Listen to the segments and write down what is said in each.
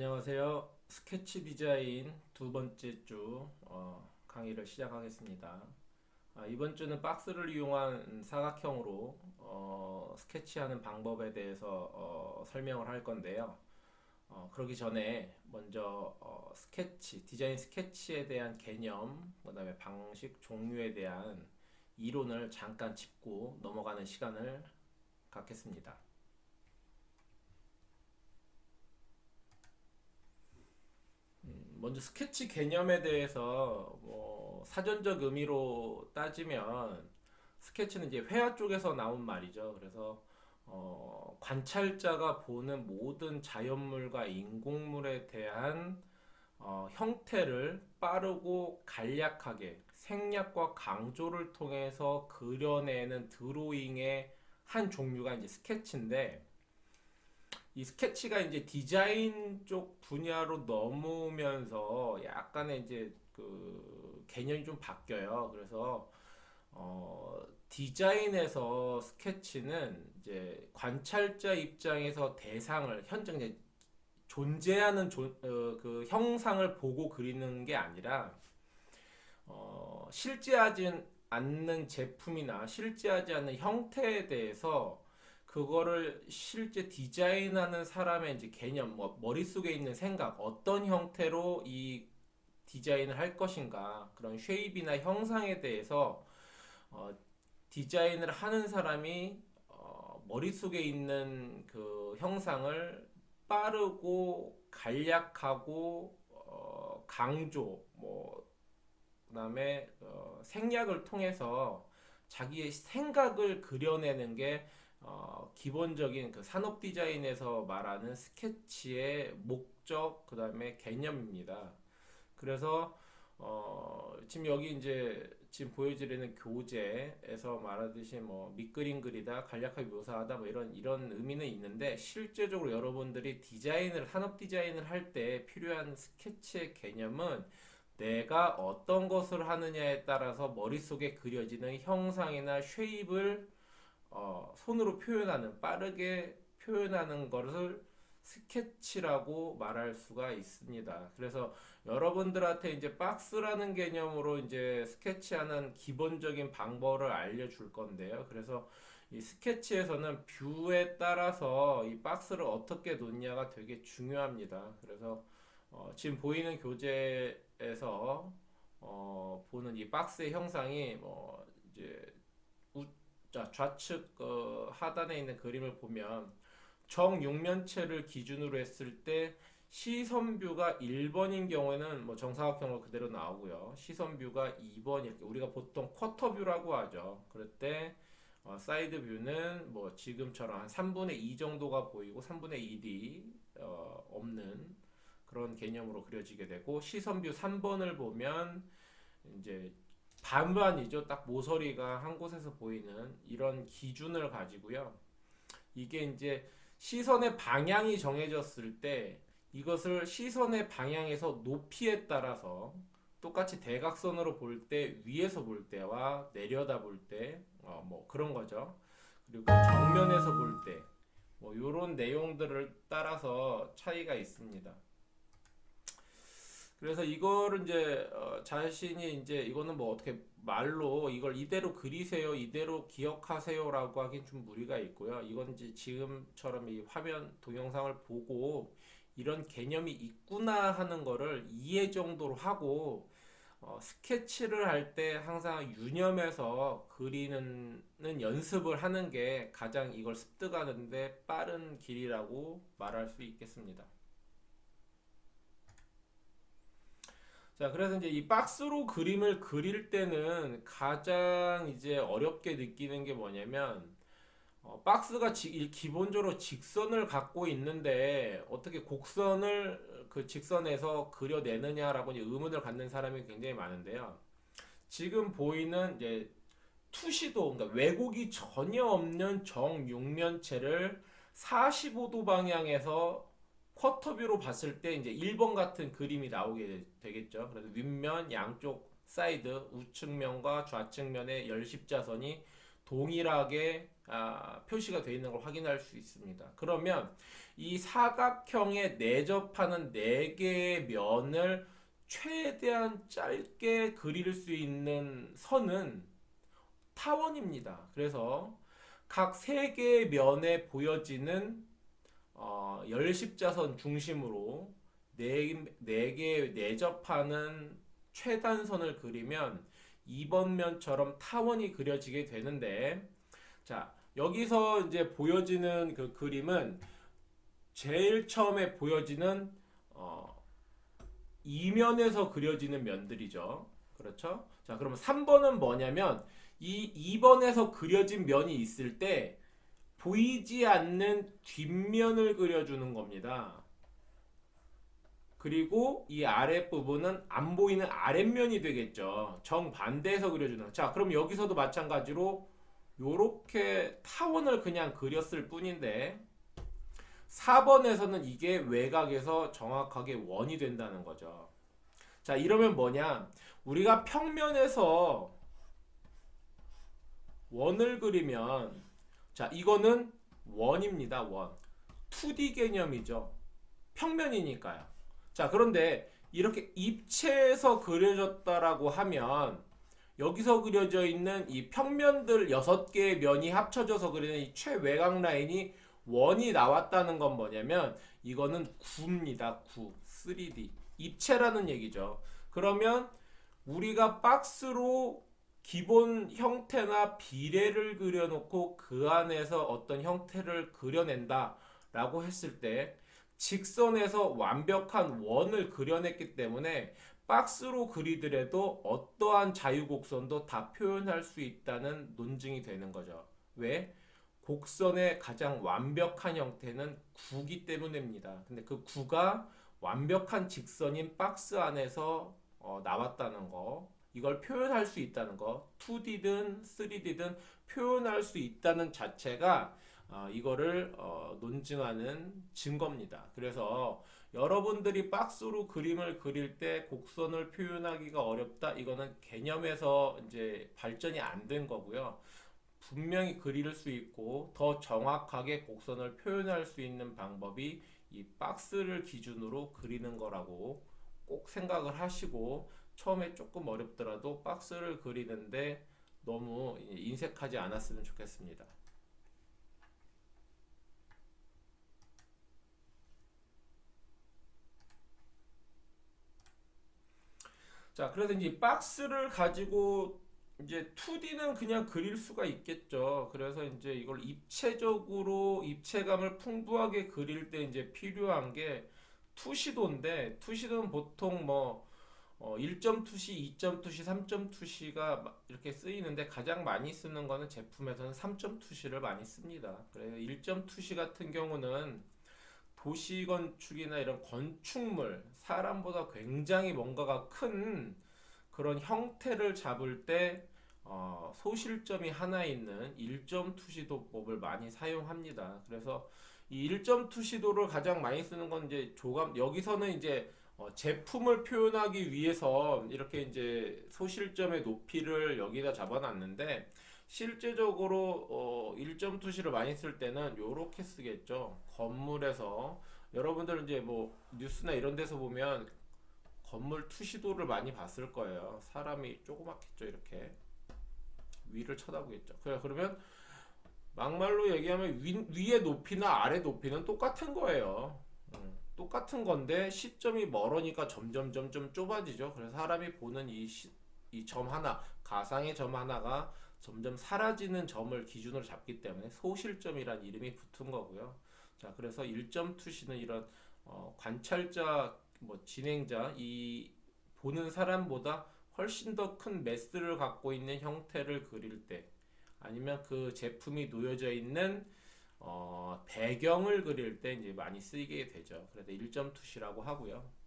안녕하세요. 스케치 디자인 두 번째 주 강의를 시작하겠습니다. 이번 주는 박스를 이용한 사각형으로 스케치하는 방법에 대해서 설명을 할 건데요. 그러기 전에 먼저 디자인 스케치에 대한 개념, 그다음에 방식, 종류에 대한 이론을 잠깐 짚고 넘어가는 시간을 갖겠습니다. 먼저 스케치 개념에 대해서 뭐 사전적 의미로 따지면 스케치는 이제 회화 쪽에서 나온 말이죠. 그래서 관찰자가 보는 모든 자연물과 인공물에 대한 형태를 빠르고 간략하게 생략과 강조를 통해서 그려내는 드로잉의 한 종류가 이제 스케치인데, 이 스케치가 이제 디자인 쪽 분야로 넘으면서 약간의 이제 그 개념이 좀 바뀌어요. 그래서 디자인에서 스케치는 이제 관찰자 입장에서 대상을 현재 이제 존재하는 그 형상을 보고 그리는 게 아니라 실제하지 않는 제품이나 실제하지 않는 형태에 대해서 그거를 실제 디자인하는 사람의 이제 개념, 뭐 머릿속에 있는 생각, 어떤 형태로 이 디자인을 할 것인가, 그런 쉐입이나 형상에 대해서 어, 디자인을 하는 사람이 머릿속에 있는 그 형상을 빠르고 간략하고 강조, 뭐 그다음에 생략을 통해서 자기의 생각을 그려내는 게 기본적인 그 산업 디자인에서 말하는 스케치의 목적, 그다음에 개념입니다. 그래서 지금 여기 이제 지금 보여드리는 교재에서 말하듯이 뭐 밑그림 그리다, 간략하게 묘사하다 뭐 이런 의미는 있는데, 실제적으로 여러분들이 산업 디자인을 할 때 필요한 스케치의 개념은 내가 어떤 것을 하느냐에 따라서 머릿속에 그려지는 형상이나 쉐입을 손으로 표현하는, 빠르게 표현하는 것을 스케치라고 말할 수가 있습니다. 그래서 여러분들한테 이제 박스라는 개념으로 이제 스케치하는 기본적인 방법을 알려줄 건데요. 그래서 이 스케치에서는 뷰에 따라서 이 박스를 어떻게 놓냐가 되게 중요합니다. 그래서 지금 보이는 교재에서 보는 이 박스의 형상이 뭐 이제 좌측 하단에 있는 그림을 보면 정육면체를 기준으로 했을 때 시선뷰가 1번인 경우에는 뭐 정사각형으로 그대로 나오고요. 시선뷰가 2번, 이렇게 우리가 보통 쿼터뷰라고 하죠. 그럴 때 사이드 뷰는 뭐 지금처럼 한 3분의 2 정도가 보이고 3분의 1이 없는 그런 개념으로 그려지게 되고, 시선뷰 3번을 보면 이제 반반이죠. 딱 모서리가 한 곳에서 보이는 이런 기준을 가지고요. 이게 이제 시선의 방향이 정해졌을 때 이것을 시선의 방향에서 높이에 따라서 똑같이 대각선으로 볼 때, 위에서 볼 때와 내려다 볼 때, 뭐 그런 거죠. 그리고 정면에서 볼 때, 뭐 이런 내용들을 따라서 차이가 있습니다. 그래서 이거를 이제 자신이 이제 이거는 뭐 어떻게 말로 이걸 이대로 그리세요, 이대로 기억하세요라고 하긴 좀 무리가 있고요. 이건 이제 지금처럼 이 화면 동영상을 보고 이런 개념이 있구나 하는 거를 이해 정도로 하고, 스케치를 할 때 항상 유념해서 그리는 연습을 하는 게 가장 이걸 습득하는데 빠른 길이라고 말할 수 있겠습니다. 자, 그래서 이제 이 박스로 그림을 그릴 때는 가장 이제 어렵게 느끼는 게 뭐냐면, 박스가 기본적으로 직선을 갖고 있는데 어떻게 곡선을 그 직선에서 그려내느냐라고 이제 의문을 갖는 사람이 굉장히 많은데요. 지금 보이는 이제 투시도, 그러니까 왜곡이 전혀 없는 정육면체를 45도 방향에서 쿼터뷰로 봤을 때 이제 1번 같은 그림이 나오게 되겠죠. 그래서 윗면 양쪽 사이드 우측면과 좌측면의 열십자선이 동일하게 표시가 되어 있는 걸 확인할 수 있습니다. 그러면 이 사각형에 내접하는 4개의 면을 최대한 짧게 그릴 수 있는 선은 타원입니다. 그래서 각 3개의 면에 보여지는 열십자선 중심으로 4개의 내접하는 최단선을 그리면 2번 면처럼 타원이 그려지게 되는데, 자, 여기서 이제 보여지는 그 그림은 제일 처음에 보여지는 이면에서 그려지는 면들이죠. 그렇죠? 자, 그러면 3번은 뭐냐면 이 2번에서 그려진 면이 있을 때 보이지 않는 뒷면을 그려주는 겁니다. 그리고 이 아랫부분은 안 보이는 아랫면이 되겠죠. 정반대에서 그려주는. 자, 그럼 여기서도 마찬가지로 요렇게 타원을 그냥 그렸을 뿐인데 4번에서는 이게 외곽에서 정확하게 원이 된다는 거죠. 자, 이러면 뭐냐? 우리가 평면에서 원을 그리면, 자, 이거는 원입니다. 원. 2D 개념이죠. 평면이니까요. 자, 그런데 이렇게 입체에서 그려졌다라고 하면 여기서 그려져 있는 이 평면들 6개의 면이 합쳐져서 그리는 이 최외곽 라인이 원이 나왔다는 건 뭐냐면 이거는 구입니다. 구. 3D. 입체라는 얘기죠. 그러면 우리가 박스로 기본 형태나 비례를 그려놓고 그 안에서 어떤 형태를 그려낸다라고 했을 때 직선에서 완벽한 원을 그려냈기 때문에 박스로 그리더라도 어떠한 자유곡선도 다 표현할 수 있다는 논증이 되는 거죠. 왜? 곡선의 가장 완벽한 형태는 구기 때문입니다. 근데 그 구가 완벽한 직선인 박스 안에서 나왔다는 거, 이걸 표현할 수 있다는 거, 2D든 3D든 표현할 수 있다는 자체가 이거를 논증하는 증거입니다. 그래서 여러분들이 박스로 그림을 그릴 때 곡선을 표현하기가 어렵다. 이거는 개념에서 이제 발전이 안 된 거고요. 분명히 그릴 수 있고 더 정확하게 곡선을 표현할 수 있는 방법이 이 박스를 기준으로 그리는 거라고 꼭 생각을 하시고 처음에 조금 어렵더라도 박스를 그리는데 너무 인색하지 않았으면 좋겠습니다. 자, 그래서 이제 박스를 가지고 이제 2D는 그냥 그릴 수가 있겠죠. 그래서 이제 이걸 입체적으로 입체감을 풍부하게 그릴 때 이제 필요한 게 투시도인데 투시도는 보통 뭐 1점 투시, 2점 투시, 3점 투시가 이렇게 쓰이는데 가장 많이 쓰는 거는 제품에서는 3점 투시를 많이 씁니다. 그래서 1점 투시 같은 경우는 도시 건축이나 이런 건축물, 사람보다 굉장히 뭔가가 큰 그런 형태를 잡을 때 소실점이 하나 있는 1점 투시도법을 많이 사용합니다. 그래서 이 1점 투시도를 가장 많이 쓰는 건 이제 조감, 여기서는 이제 제품을 표현하기 위해서 이렇게 이제 소실점의 높이를 여기다 잡아놨는데 실제적으로 1점 투시를 많이 쓸 때는 이렇게 쓰겠죠. 건물에서 여러분들은 이제 뭐 뉴스나 이런 데서 보면 건물 투시도를 많이 봤을 거예요. 사람이 조그맣겠죠. 이렇게 위를 쳐다보겠죠. 그러면 막말로 얘기하면 위의 높이나 아래 높이는 똑같은 거예요. 똑같은 건데 시점이 멀으니까 점점 좁아지죠. 그래서 사람이 보는 이 점 하나, 가상의 점 하나가 점점 사라지는 점을 기준으로 잡기 때문에 소실점이란 이름이 붙은 거고요. 자, 그래서 1점 투시는 이런 관찰자, 뭐 진행자, 이 보는 사람보다 훨씬 더 큰 매스를 갖고 있는 형태를 그릴 때, 아니면 그 제품이 놓여져 있는 배경을 그릴 때 이제 많이 쓰이게 되죠. 그래서 1점 투시라고 하고요.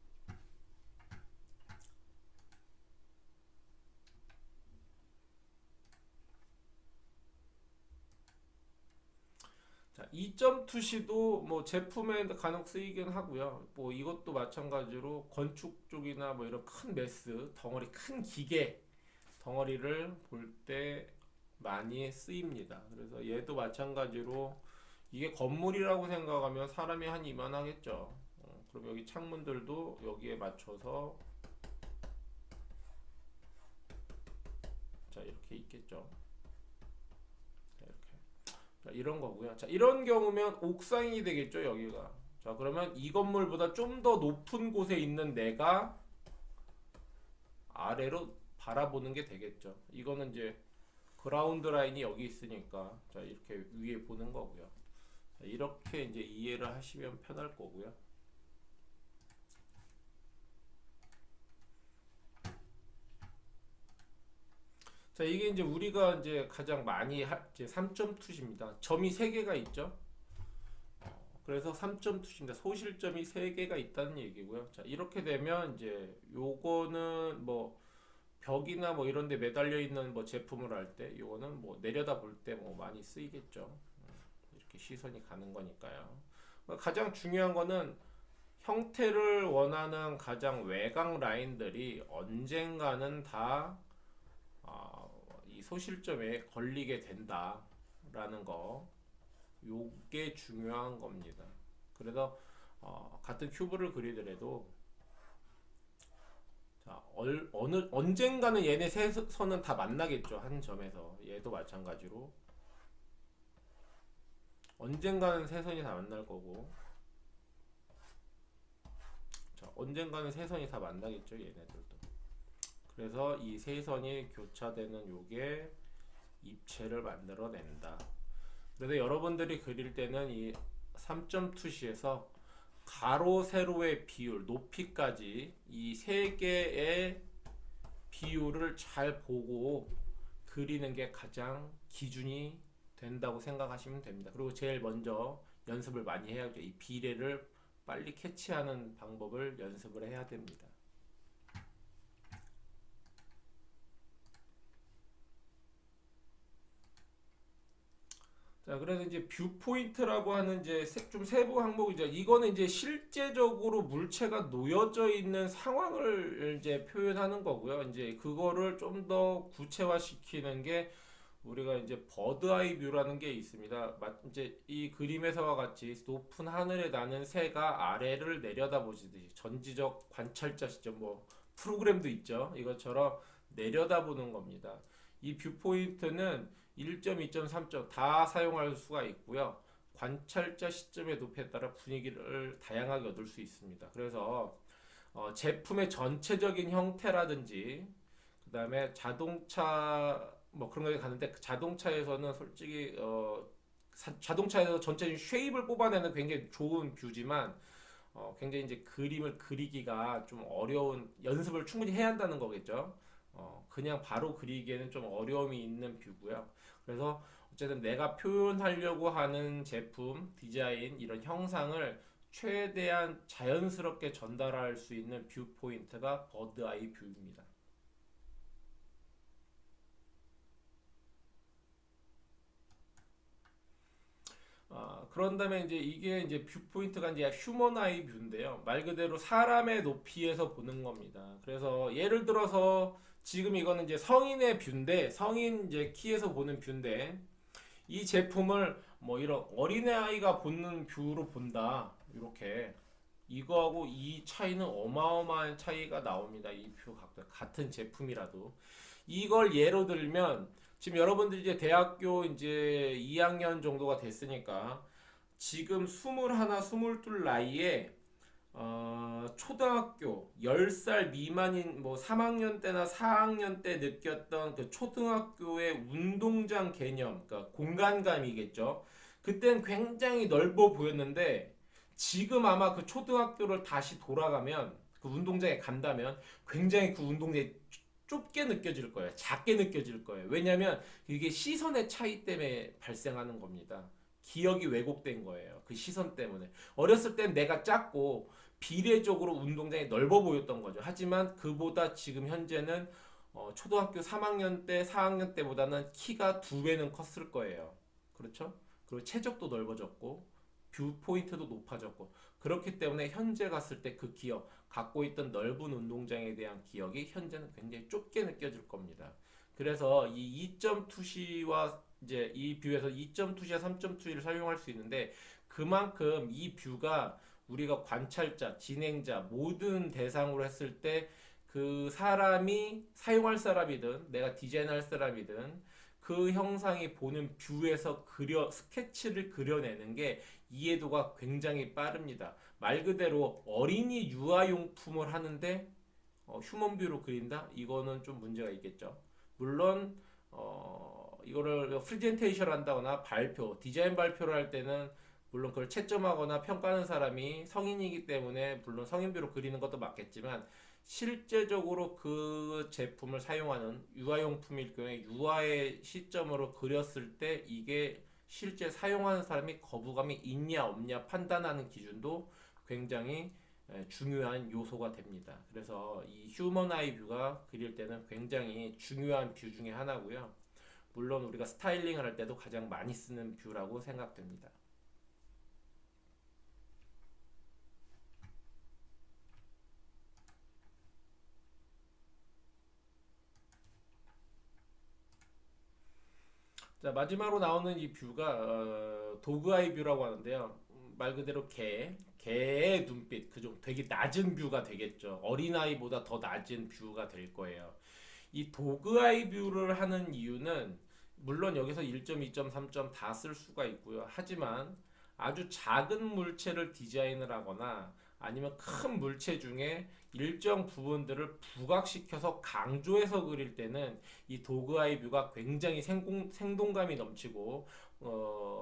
자, 2점 투시도 뭐 제품에 간혹 쓰이긴 하고요. 뭐 이것도 마찬가지로 건축 쪽이나 뭐 이런 큰 매스, 덩어리 큰 기계 덩어리를 볼 때 많이 쓰입니다. 그래서 얘도 마찬가지로 이게 건물이라고 생각하면 사람이 한 이만하겠죠. 그럼 여기 창문들도 여기에 맞춰서 자 이렇게 있겠죠. 자, 이렇게. 자, 이런 거고요. 자, 이런 경우면 옥상이 되겠죠, 여기가. 자, 그러면 이 건물보다 좀 더 높은 곳에 있는 내가 아래로 바라보는 게 되겠죠. 이거는 이제 그라운드 라인이 여기 있으니까 자, 이렇게 위에 보는 거고요. 자, 이렇게 이제 이해를 하시면 편할 거고요. 자, 이게 이제 우리가 이제 가장 많이 이제 3점 투시입니다. 점이 3개가 있죠. 그래서 3점 투시입니다. 소실점이 3개가 있다는 얘기고요. 자, 이렇게 되면 이제 요거는 뭐 벽이나 뭐 이런 데 매달려 있는 뭐 제품을 할 때 요거는 뭐 내려다 볼 때 뭐 많이 쓰이겠죠. 이렇게 시선이 가는 거니까요. 가장 중요한 거는 형태를 원하는 가장 외곽 라인들이 언젠가는 다 이 소실점에 걸리게 된다라는 거, 요게 중요한 겁니다. 그래서 같은 큐브를 그리더라도 자, 언젠가는 얘네 세 선은 다 만나겠죠. 한 점에서 얘도 마찬가지로 언젠가는 세 선이 다 만날 거고, 자, 언젠가는 세 선이 다 만나겠죠. 얘네들도. 그래서 이 세 선이 교차되는 요게 입체를 만들어낸다. 그래서 여러분들이 그릴 때는 이 3점 투시에서 가로 세로의 비율, 높이까지 이 세 개의 비율을 잘 보고 그리는 게 가장 기준이 된다고 생각하시면 됩니다. 그리고 제일 먼저 연습을 많이 해야죠. 이 비례를 빨리 캐치하는 방법을 연습을 해야 됩니다. 자, 그래서 이제 뷰 포인트라고 하는 이제 좀 세부 항목이죠. 이거는 이제 실제적으로 물체가 놓여져 있는 상황을 이제 표현하는 거고요. 이제 그거를 좀 더 구체화시키는 게 우리가 이제 버드 아이 뷰라는 게 있습니다. 이제 이 그림에서와 같이 높은 하늘에 나는 새가 아래를 내려다보시듯이 전지적 관찰자 시점 뭐 프로그램도 있죠. 이것처럼 내려다보는 겁니다. 이 뷰 포인트는 1점, 2점, 3점 다 사용할 수가 있고요. 관찰자 시점의 높이에 따라 분위기를 다양하게 얻을 수 있습니다. 그래서 제품의 전체적인 형태라든지 그 다음에 자동차 뭐 그런 거에 가는데 그 자동차에서는 솔직히 자동차에서 전체적인 쉐입을 뽑아내는 굉장히 좋은 뷰지만 굉장히 이제 그림을 그리기가 좀 어려운 연습을 충분히 해야 한다는 거겠죠. 그냥 바로 그리기에는 좀 어려움이 있는 뷰고요. 그래서 어쨌든 내가 표현하려고 하는 제품, 디자인 이런 형상을 최대한 자연스럽게 전달할 수 있는 뷰 포인트가 버드 아이 뷰입니다. 그런 다음에 이제 이게 이제 뷰 포인트가 이제 휴먼 아이 뷰인데요. 말 그대로 사람의 높이에서 보는 겁니다. 그래서 예를 들어서 지금 이거는 이제 성인의 뷰인데 성인 이제 키에서 보는 뷰인데 이 제품을 뭐 이런 어린애 아이가 보는 뷰로 본다. 이렇게 이거하고 이 차이는 어마어마한 차이가 나옵니다. 이 뷰 같은 제품이라도 이걸 예로 들면 지금 여러분들 이제 대학교 이제 2학년 정도가 됐으니까 지금 21, 22 나이에 초등학교 10살 미만인 뭐 3학년 때나 4학년 때 느꼈던 그 초등학교의 운동장 개념, 그러니까 공간감이겠죠. 그땐 굉장히 넓어 보였는데 지금 아마 그 초등학교를 다시 돌아가면 그 운동장에 간다면 굉장히 그 운동장이 좁게 느껴질 거예요. 작게 느껴질 거예요. 왜냐하면 이게 시선의 차이 때문에 발생하는 겁니다. 기억이 왜곡된 거예요. 그 시선 때문에. 어렸을 땐 내가 작고 비례적으로 운동장이 넓어 보였던 거죠. 하지만 그보다 지금 현재는 초등학교 3학년 때, 4학년 때보다는 키가 2배는 컸을 거예요. 그렇죠? 그리고 체적도 넓어졌고 뷰 포인트도 높아졌고 그렇기 때문에 현재 갔을 때 그 기억, 갖고 있던 넓은 운동장에 대한 기억이 현재는 굉장히 좁게 느껴질 겁니다. 그래서 이 2.2C와 이제 이 뷰에서 2.2C와 3.2C를 사용할 수 있는데 그만큼 이 뷰가 우리가 관찰자, 진행자 모든 대상으로 했을 때 그 사람이 사용할 사람이든 내가 디자인할 사람이든 그 형상이 보는 뷰에서 스케치를 그려내는 게 이해도가 굉장히 빠릅니다. 말 그대로 어린이 유아용품을 하는데 휴먼뷰로 그린다? 이거는 좀 문제가 있겠죠. 물론 이거를 프레젠테이션 한다거나 발표, 디자인 발표를 할 때는 물론 그걸 채점하거나 평가하는 사람이 성인이기 때문에 물론 성인뷰로 그리는 것도 맞겠지만 실제적으로 그 제품을 사용하는 유아용품일 경우에 유아의 시점으로 그렸을 때 이게 실제 사용하는 사람이 거부감이 있냐 없냐 판단하는 기준도 굉장히 중요한 요소가 됩니다. 그래서 이 휴먼 아이 뷰가 그릴 때는 굉장히 중요한 뷰 중에 하나고요. 물론 우리가 스타일링을 할 때도 가장 많이 쓰는 뷰라고 생각됩니다. 자, 마지막으로 나오는 이 뷰가 도그 아이 뷰라고 하는데요. 말 그대로 개의 눈빛, 그좀 되게 낮은 뷰가 되겠죠. 어린아이보다 더 낮은 뷰가 될 거예요. 이 도그 아이 뷰를 하는 이유는 물론 여기서 1점, 2점, 3점 다 쓸 수가 있고요. 하지만 아주 작은 물체를 디자인을 하거나 아니면 큰 물체 중에 일정 부분들을 부각시켜서 강조해서 그릴 때는 이 도그 아이 뷰가 굉장히 생동감이 넘치고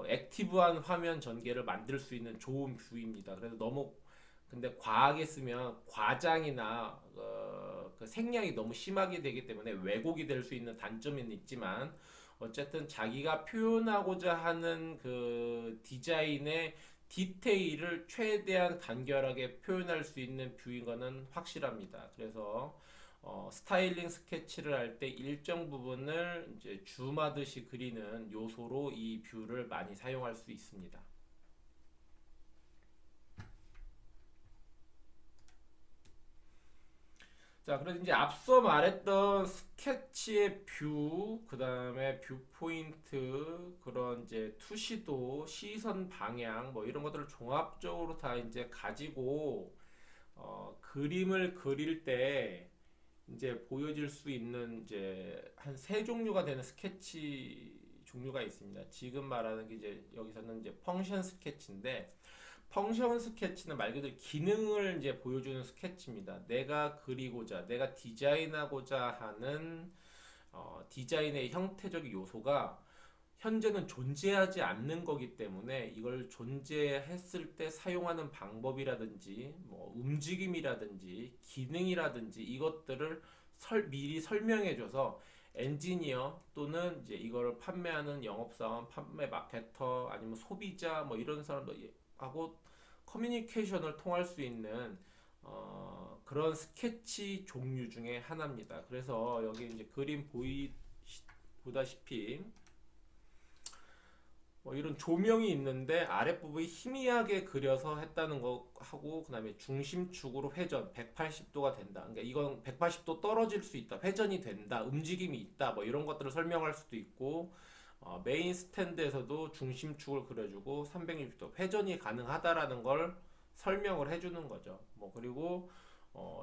액티브한 화면 전개를 만들 수 있는 좋은 뷰입니다. 그래서 너무 근데 과하게 쓰면 과장이나 그 생략이 너무 심하게 되기 때문에 왜곡이 될 수 있는 단점은 있지만 어쨌든 자기가 표현하고자 하는 그 디자인의 디테일을 최대한 간결하게 표현할 수 있는 뷰인 거는 확실합니다. 그래서 스타일링 스케치를 할 때 일정 부분을 이제 줌하듯이 그리는 요소로 이 뷰를 많이 사용할 수 있습니다. 자, 그래서 이제 앞서 말했던 스케치의 뷰, 그 다음에 뷰 포인트, 그런 이제 투시도, 시선 방향, 뭐 이런 것들을 종합적으로 다 이제 가지고 그림을 그릴 때 이제 보여질 수 있는 이제 한 세 종류가 되는 스케치 종류가 있습니다. 지금 말하는 게 이제 여기서는 이제 펑션 스케치인데 펑션 스케치는 말 그대로 기능을 이제 보여주는 스케치입니다. 내가 그리고자, 내가 디자인하고자 하는 디자인의 형태적 요소가 현재는 존재하지 않는 거기 때문에 이걸 존재했을 때 사용하는 방법이라든지 뭐 움직임이라든지 기능이라든지 이것들을 미리 설명해줘서 엔지니어 또는 이제 이걸 판매하는 영업사원, 판매 마케터 아니면 소비자 뭐 이런 사람들하고 커뮤니케이션을 통할 수 있는 그런 스케치 종류 중에 하나입니다. 그래서 여기 이제 그림 보다시피 뭐 이런 조명이 있는데 아랫부분이 희미하게 그려서 했다는 거 하고 그다음에 중심축으로 회전 180도가 된다. 그러니까 이건 180도 떨어질 수 있다. 회전이 된다. 움직임이 있다. 뭐 이런 것들을 설명할 수도 있고 메인 스탠드에서도 중심축을 그려주고 360도 회전이 가능하다라는 걸 설명을 해주는 거죠. 뭐 그리고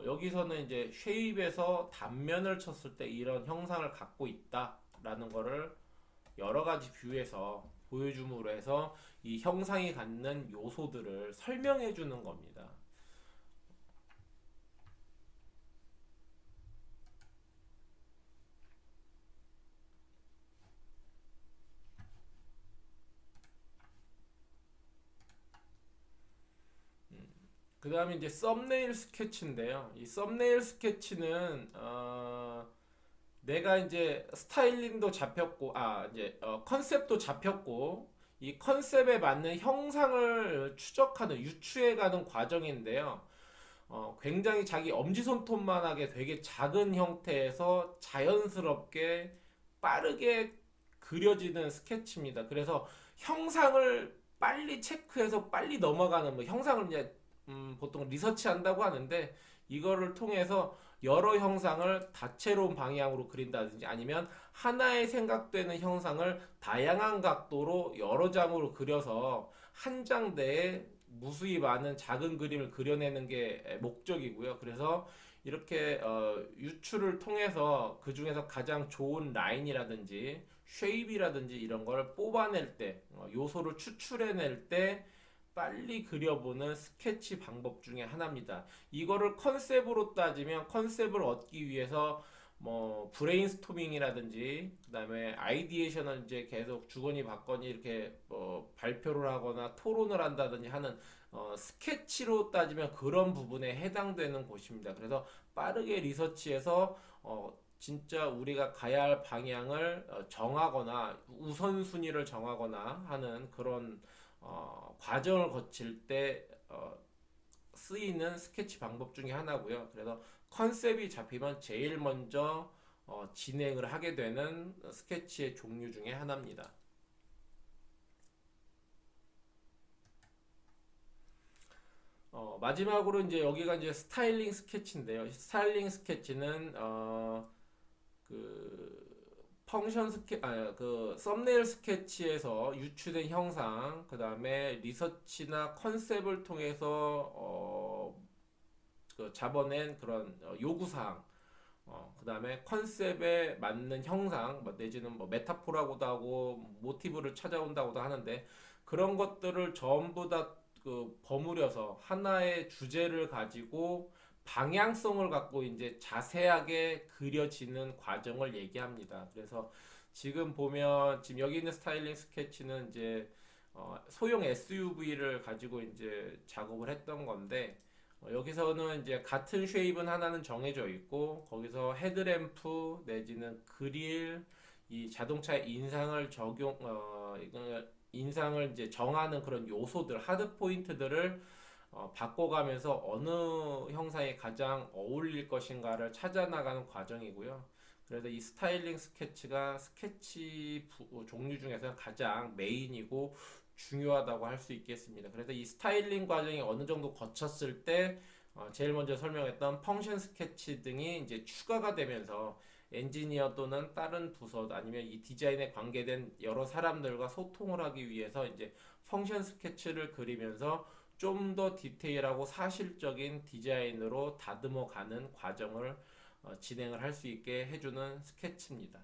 여기서는 이제 쉐입에서 단면을 쳤을 때 이런 형상을 갖고 있다라는 거를 여러 가지 뷰에서 보여줌으로 해서 이 형상이 갖는 요소들을 설명해 주는 겁니다. 그 다음에 이제 썸네일 스케치인데요. 이 썸네일 스케치는 내가 이제 스타일링도 잡혔고, 이제 컨셉도 잡혔고, 이 컨셉에 맞는 형상을 추적하는, 유추해가는 과정인데요. 굉장히 자기 엄지손톱만하게 되게 작은 형태에서 자연스럽게 빠르게 그려지는 스케치입니다. 그래서 형상을 빨리 체크해서 빨리 넘어가는 뭐 형상을 이제 보통 리서치 한다고 하는데 이거를 통해서 여러 형상을 다채로운 방향으로 그린다든지 아니면 하나의 생각되는 형상을 다양한 각도로 여러 장으로 그려서 한 장 내에 무수히 많은 작은 그림을 그려내는 게 목적이고요. 그래서 이렇게 유추를 통해서 그 중에서 가장 좋은 라인이라든지 쉐입이라든지 이런 걸 뽑아낼 때 요소를 추출해낼 때 빨리 그려보는 스케치 방법 중에 하나입니다. 이거를 컨셉으로 따지면 컨셉을 얻기 위해서 뭐 브레인스토밍이라든지 그다음에 아이디에이션을 이제 계속 주거니 받거니 이렇게 발표를 하거나 토론을 한다든지 하는 스케치로 따지면 그런 부분에 해당되는 곳입니다. 그래서 빠르게 리서치해서 진짜 우리가 가야 할 방향을 정하거나 우선순위를 정하거나 하는 그런 과정을 거칠 때 쓰이는 스케치 방법 중에 하나고요. 그래서 컨셉이 잡히면 제일 먼저 진행을 하게 되는 스케치의 종류 중에 하나입니다. 마지막으로 이제 여기가 이제 스타일링 스케치인데요. 스타일링 스케치는 그 그 썸네일 스케치에서 유추된 형상, 그 다음에 리서치나 컨셉을 통해서 그 잡아낸 그런 요구사항, 그 다음에 컨셉에 맞는 형상, 뭐 내지는 뭐 메타포라고도 하고 모티브를 찾아온다고도 하는데 그런 것들을 전부 다 그 버무려서 하나의 주제를 가지고 방향성을 갖고 이제 자세하게 그려지는 과정을 얘기합니다. 그래서 지금 보면 지금 여기 있는 스타일링 스케치는 이제 소형 SUV를 가지고 이제 작업을 했던 건데 여기서는 이제 같은 쉐입은 하나는 정해져 있고 거기서 헤드램프 내지는 그릴 이 자동차의 인상을 인상을 이제 정하는 그런 요소들 하드 포인트들을 바꿔가면서 어느 형상이 가장 어울릴 것인가를 찾아 나가는 과정이고요. 그래서 이 스타일링 스케치가 스케치 종류 중에서 가장 메인이고 중요하다고 할 수 있겠습니다. 그래서 이 스타일링 과정이 어느 정도 거쳤을 때 제일 먼저 설명했던 펑션 스케치 등이 이제 추가가 되면서 엔지니어 또는 다른 부서 아니면 이 디자인에 관계된 여러 사람들과 소통을 하기 위해서 이제 펑션 스케치를 그리면서 좀 더 디테일하고 사실적인 디자인으로 다듬어 가는 과정을 진행을 할 수 있게 해주는 스케치입니다.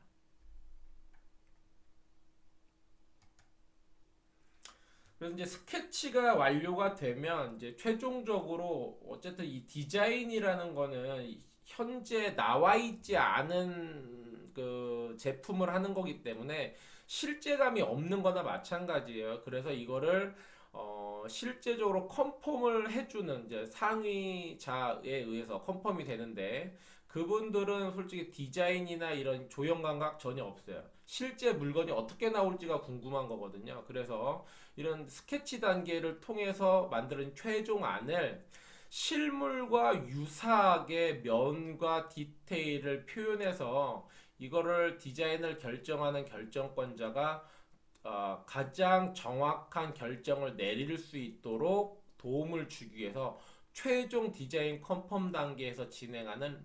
그래서 이제 스케치가 완료가 되면 이제 최종적으로 어쨌든 이 디자인이라는 거는 현재 나와 있지 않은 그 제품을 하는 거기 때문에 실제감이 없는 거나 마찬가지예요. 그래서 이거를 실제적으로 컨펌을 해주는 이제 상위자에 의해서 컨펌이 되는데 그분들은 솔직히 디자인이나 이런 조형 감각 전혀 없어요. 실제 물건이 어떻게 나올지가 궁금한 거거든요. 그래서 이런 스케치 단계를 통해서 만드는 최종안을 실물과 유사하게 면과 디테일을 표현해서 이거를 디자인을 결정하는 결정권자가 가장 정확한 결정을 내릴 수 있도록 도움을 주기 위해서 최종 디자인 컨펌 단계에서 진행하는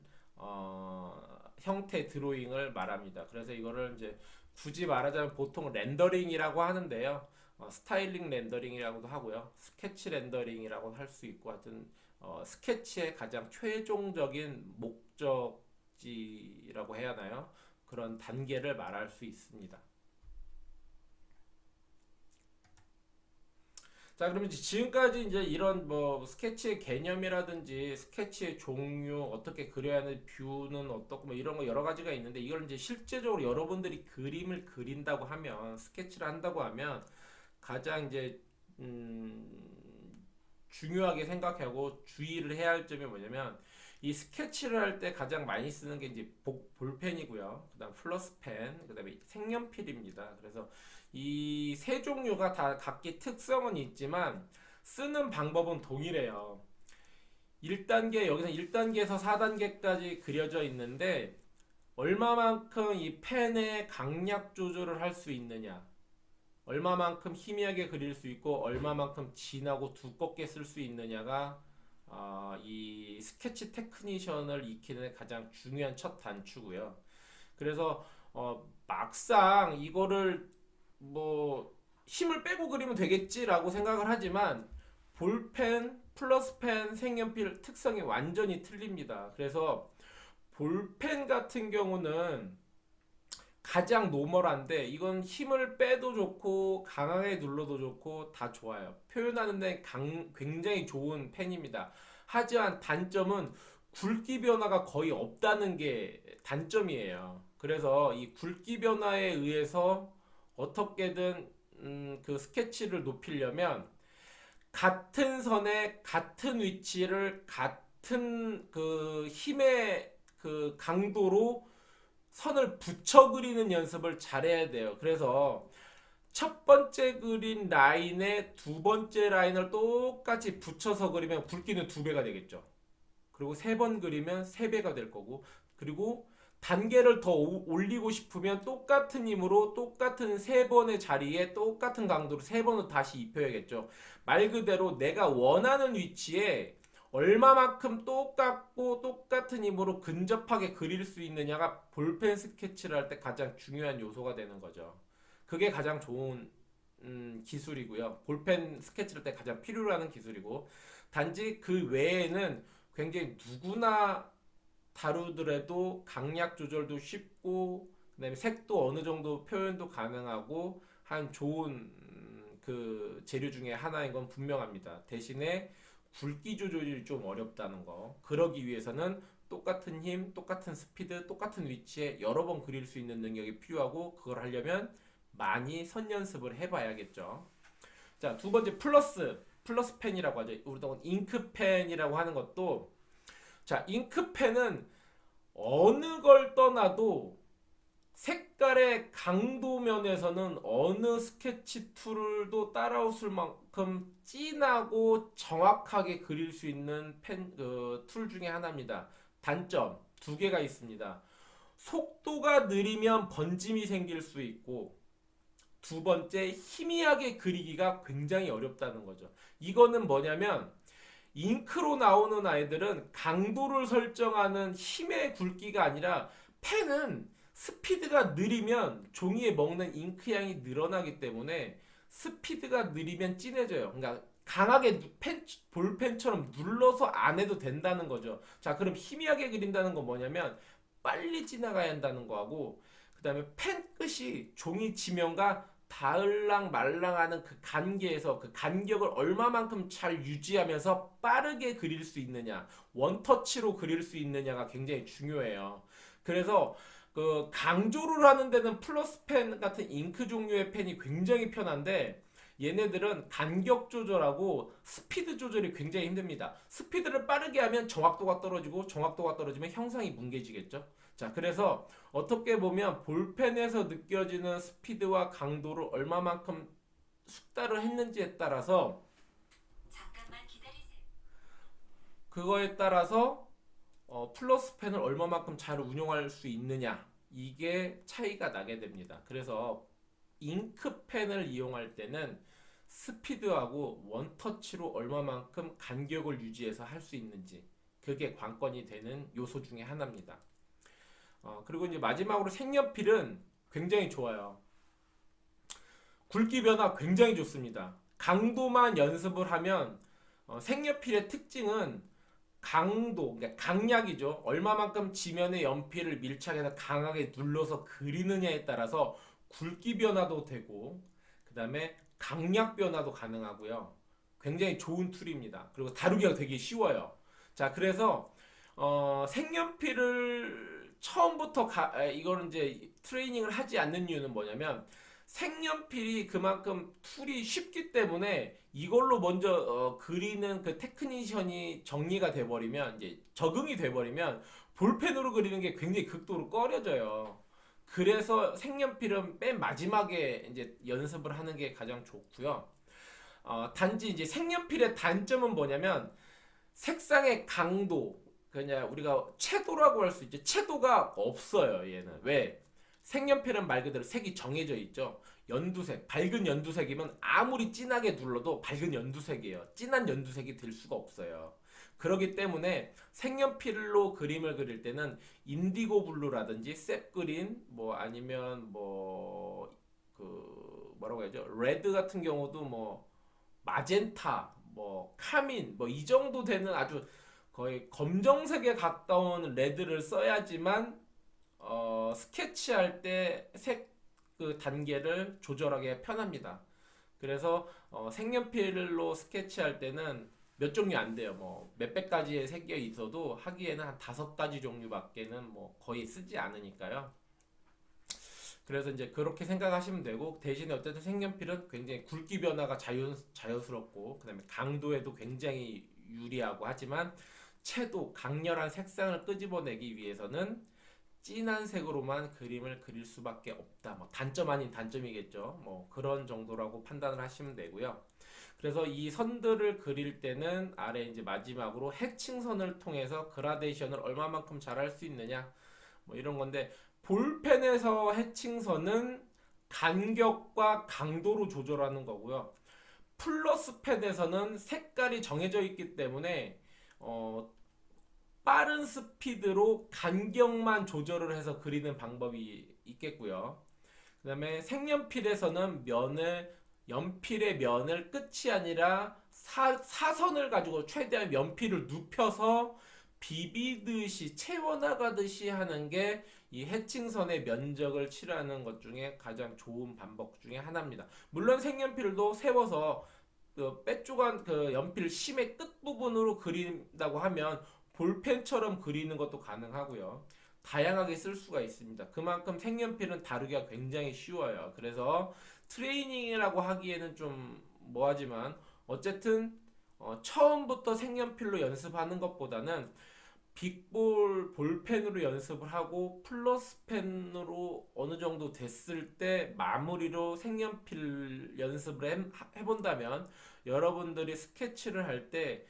형태 드로잉을 말합니다. 그래서 이거를 이제 굳이 말하자면 보통 렌더링이라고 하는데요. 스타일링 렌더링이라고도 하고요. 스케치 렌더링이라고 할 수 있고 하여튼 스케치의 가장 최종적인 목적지라고 해야 하나요? 그런 단계를 말할 수 있습니다. 자, 그러면 이제 지금까지 이제 이런 뭐 스케치의 개념이라든지 스케치의 종류, 어떻게 그려야 하는 뷰는 어떻고 뭐 이런 거 여러 가지가 있는데 이걸 이제 실제적으로 여러분들이 그림을 그린다고 하면 스케치를 한다고 하면 가장 이제 중요하게 생각하고 주의를 해야 할 점이 뭐냐면 이 스케치를 할 때 가장 많이 쓰는 게 이제 볼펜이고요. 그다음 플러스펜, 그다음에 색연필입니다. 그래서 이 세 종류가 다 각기 특성은 있지만 쓰는 방법은 동일해요. 1단계 여기서 1단계에서 4단계까지 그려져 있는데 얼마만큼 이 펜의 강약 조절을 할 수 있느냐, 얼마만큼 희미하게 그릴 수 있고 얼마만큼 진하고 두껍게 쓸 수 있느냐가 이 스케치 테크니션을 익히는 가장 중요한 첫 단추고요. 그래서 막상 이거를 뭐 힘을 빼고 그리면 되겠지라고 생각을 하지만 볼펜, 플러스펜, 색연필 특성이 완전히 틀립니다. 그래서 볼펜 같은 경우는 가장 노멀한데 이건 힘을 빼도 좋고 강하게 눌러도 좋고 다 좋아요. 표현하는 데 굉장히 좋은 펜입니다. 하지만 단점은 굵기 변화가 거의 없다는 게 단점이에요. 그래서 이 굵기 변화에 의해서 어떻게든 그 스케치를 높이려면 같은 선에 같은 위치를 같은 그 힘의 그 강도로 선을 붙여 그리는 연습을 잘해야 돼요. 그래서 첫 번째 그린 라인에 두 번째 라인을 똑같이 붙여서 그리면 굵기는 두 배가 되겠죠. 그리고 세 번 그리면 세 배가 될 거고, 그리고 단계를 더 올리고 싶으면 똑같은 힘으로 똑같은 세 번의 자리에 똑같은 강도로 세 번을 다시 입혀야겠죠. 말 그대로 내가 원하는 위치에 얼마만큼 똑같고 똑같은 힘으로 근접하게 그릴 수 있느냐가 볼펜 스케치를 할 때 가장 중요한 요소가 되는 거죠. 그게 가장 좋은 기술이고요. 볼펜 스케치를 할 때 가장 필요로 하는 기술이고, 단지 그 외에는 굉장히 누구나 다루더라도 강약 조절도 쉽고, 그다음에 색도 어느 정도 표현도 가능하고 한 좋은 그 재료 중에 하나인 건 분명합니다. 대신에 굵기 조절이 좀 어렵다는 거. 그러기 위해서는 똑같은 힘, 똑같은 스피드, 똑같은 위치에 여러 번 그릴 수 있는 능력이 필요하고, 그걸 하려면 많이 선 연습을 해봐야겠죠. 자, 두 번째 플러스 펜이라고 하죠. 우리도 잉크펜이라고 하는 것도, 자, 잉크펜은 어느 걸 떠나도 색깔의 강도 면에서는 어느 스케치 툴도 따라올 만큼 진하고 정확하게 그릴 수 있는 툴 중에 하나입니다. 단점 두 개가 있습니다. 속도가 느리면 번짐이 생길 수 있고, 두 번째 희미하게 그리기가 굉장히 어렵다는 거죠. 이거는 뭐냐면 잉크로 나오는 아이들은 강도를 설정하는 힘의 굵기가 아니라, 펜은 스피드가 느리면 종이에 먹는 잉크 양이 늘어나기 때문에 스피드가 느리면 진해져요. 그러니까 강하게 볼펜처럼 눌러서 안 해도 된다는 거죠. 자, 그럼 희미하게 그린다는 건 뭐냐면 빨리 지나가야 한다는 거하고, 그 다음에 펜 끝이 종이 지면과 닿을랑 말랑하는 그 간계에서 그 간격을 얼마만큼 잘 유지하면서 빠르게 그릴 수 있느냐, 원터치로 그릴 수 있느냐가 굉장히 중요해요. 그래서 그 강조를 하는 데는 플러스 펜 같은 잉크 종류의 펜이 굉장히 편한데, 얘네들은 간격 조절하고 스피드 조절이 굉장히 힘듭니다. 스피드를 빠르게 하면 정확도가 떨어지고, 정확도가 떨어지면 형상이 뭉개지겠죠. 자, 그래서 어떻게 보면 볼펜에서 느껴지는 스피드와 강도를 얼마만큼 숙달을 했는지에 따라서, 그거에 따라서 플러스 펜을 얼마만큼 잘 운용할 수 있느냐, 이게 차이가 나게 됩니다. 그래서 잉크펜을 이용할 때는 스피드하고 원터치로 얼마만큼 간격을 유지해서 할 수 있는지, 그게 관건이 되는 요소 중에 하나입니다. 그리고 이제 마지막으로 색연필은 굉장히 좋아요. 굵기 변화 굉장히 좋습니다. 강도만 연습을 하면, 색연필의 특징은 강도, 그러니까 강약이죠. 얼마만큼 지면에 연필을 밀착해서 강하게 눌러서 그리느냐에 따라서 굵기 변화도 되고, 그 다음에 강약 변화도 가능하고요. 굉장히 좋은 툴입니다. 그리고 다루기가 되게 쉬워요. 자, 그래서 색연필을 처음부터 이거는 이제 트레이닝을 하지 않는 이유는 뭐냐면, 색연필이 그만큼 툴이 쉽기 때문에 이걸로 먼저 그리는 그 테크니션이 정리가 돼버리면, 이제 적응이 돼버리면 볼펜으로 그리는 게 굉장히 극도로 꺼려져요. 그래서 색연필은 맨 마지막에 이제 연습을 하는 게 가장 좋고요. 단지 이제 색연필의 단점은 뭐냐면 색상의 강도, 그냥 우리가 채도라고 할 수 있죠. 채도가 없어요, 얘는. 왜? 색연필은 말 그대로 색이 정해져 있죠. 연두색, 밝은 연두색이면 아무리 진하게 눌러도 밝은 연두색이에요. 진한 연두색이 될 수가 없어요. 그렇기 때문에 색연필로 그림을 그릴 때는 인디고 블루라든지 셉 그린 뭐 아니면 뭐 그 뭐라고 해야죠? 레드 같은 경우도 뭐 마젠타, 뭐 카민, 뭐 이 정도 되는 아주 거의 검정색에 가까운 레드를 써야지만 스케치할 때 색 그 단계를 조절하기 편합니다. 그래서 색연필로 스케치할 때는 몇 종류 안 돼요. 뭐 몇백 가지의 색이 있어도 하기에는 한 5가지 종류밖에는 뭐 거의 쓰지 않으니까요. 그래서 이제 그렇게 생각하시면 되고 대신에 어쨌든 색연필은 굉장히 굵기 변화가 자연스럽고 그다음에 강도에도 굉장히 유리하고 하지만 채도 강렬한 색상을 끄집어내기 위해서는 진한 색으로만 그림을 그릴 수밖에 없다. 뭐 단점 아닌 단점이겠죠. 뭐 그런 정도라고 판단을 하시면 되고요. 그래서 이 선들을 그릴 때는 아래 이제 마지막으로 해칭선을 통해서 그라데이션을 얼마만큼 잘할 수 있느냐 뭐 이런 건데 볼펜에서 해칭선은 간격과 강도로 조절하는 거고요. 플러스 펜에서는 색깔이 정해져 있기 때문에 빠른 스피드로 간격만 조절을 해서 그리는 방법이 있겠고요. 그 다음에 색연필에서는 연필의 면을 끝이 아니라 사선을 가지고 최대한 연필을 눕혀서 비비듯이 채워나가듯이 하는 게 이 해칭선의 면적을 칠하는 것 중에 가장 좋은 방법 중에 하나입니다. 물론 색연필도 세워서 그 빼쪽한 그 연필 심의 끝 부분으로 그린다고 하면 볼펜처럼 그리는 것도 가능하고요. 다양하게 쓸 수가 있습니다. 그만큼 색연필은 다루기가 굉장히 쉬워요. 그래서 트레이닝이라고 하기에는 좀 뭐하지만 어쨌든 처음부터 색연필로 연습하는 것보다는 빅볼 볼펜으로 연습을 하고 플러스 펜으로 어느 정도 됐을 때 마무리로 색연필 연습을 해본다면 여러분들이 스케치를 할 때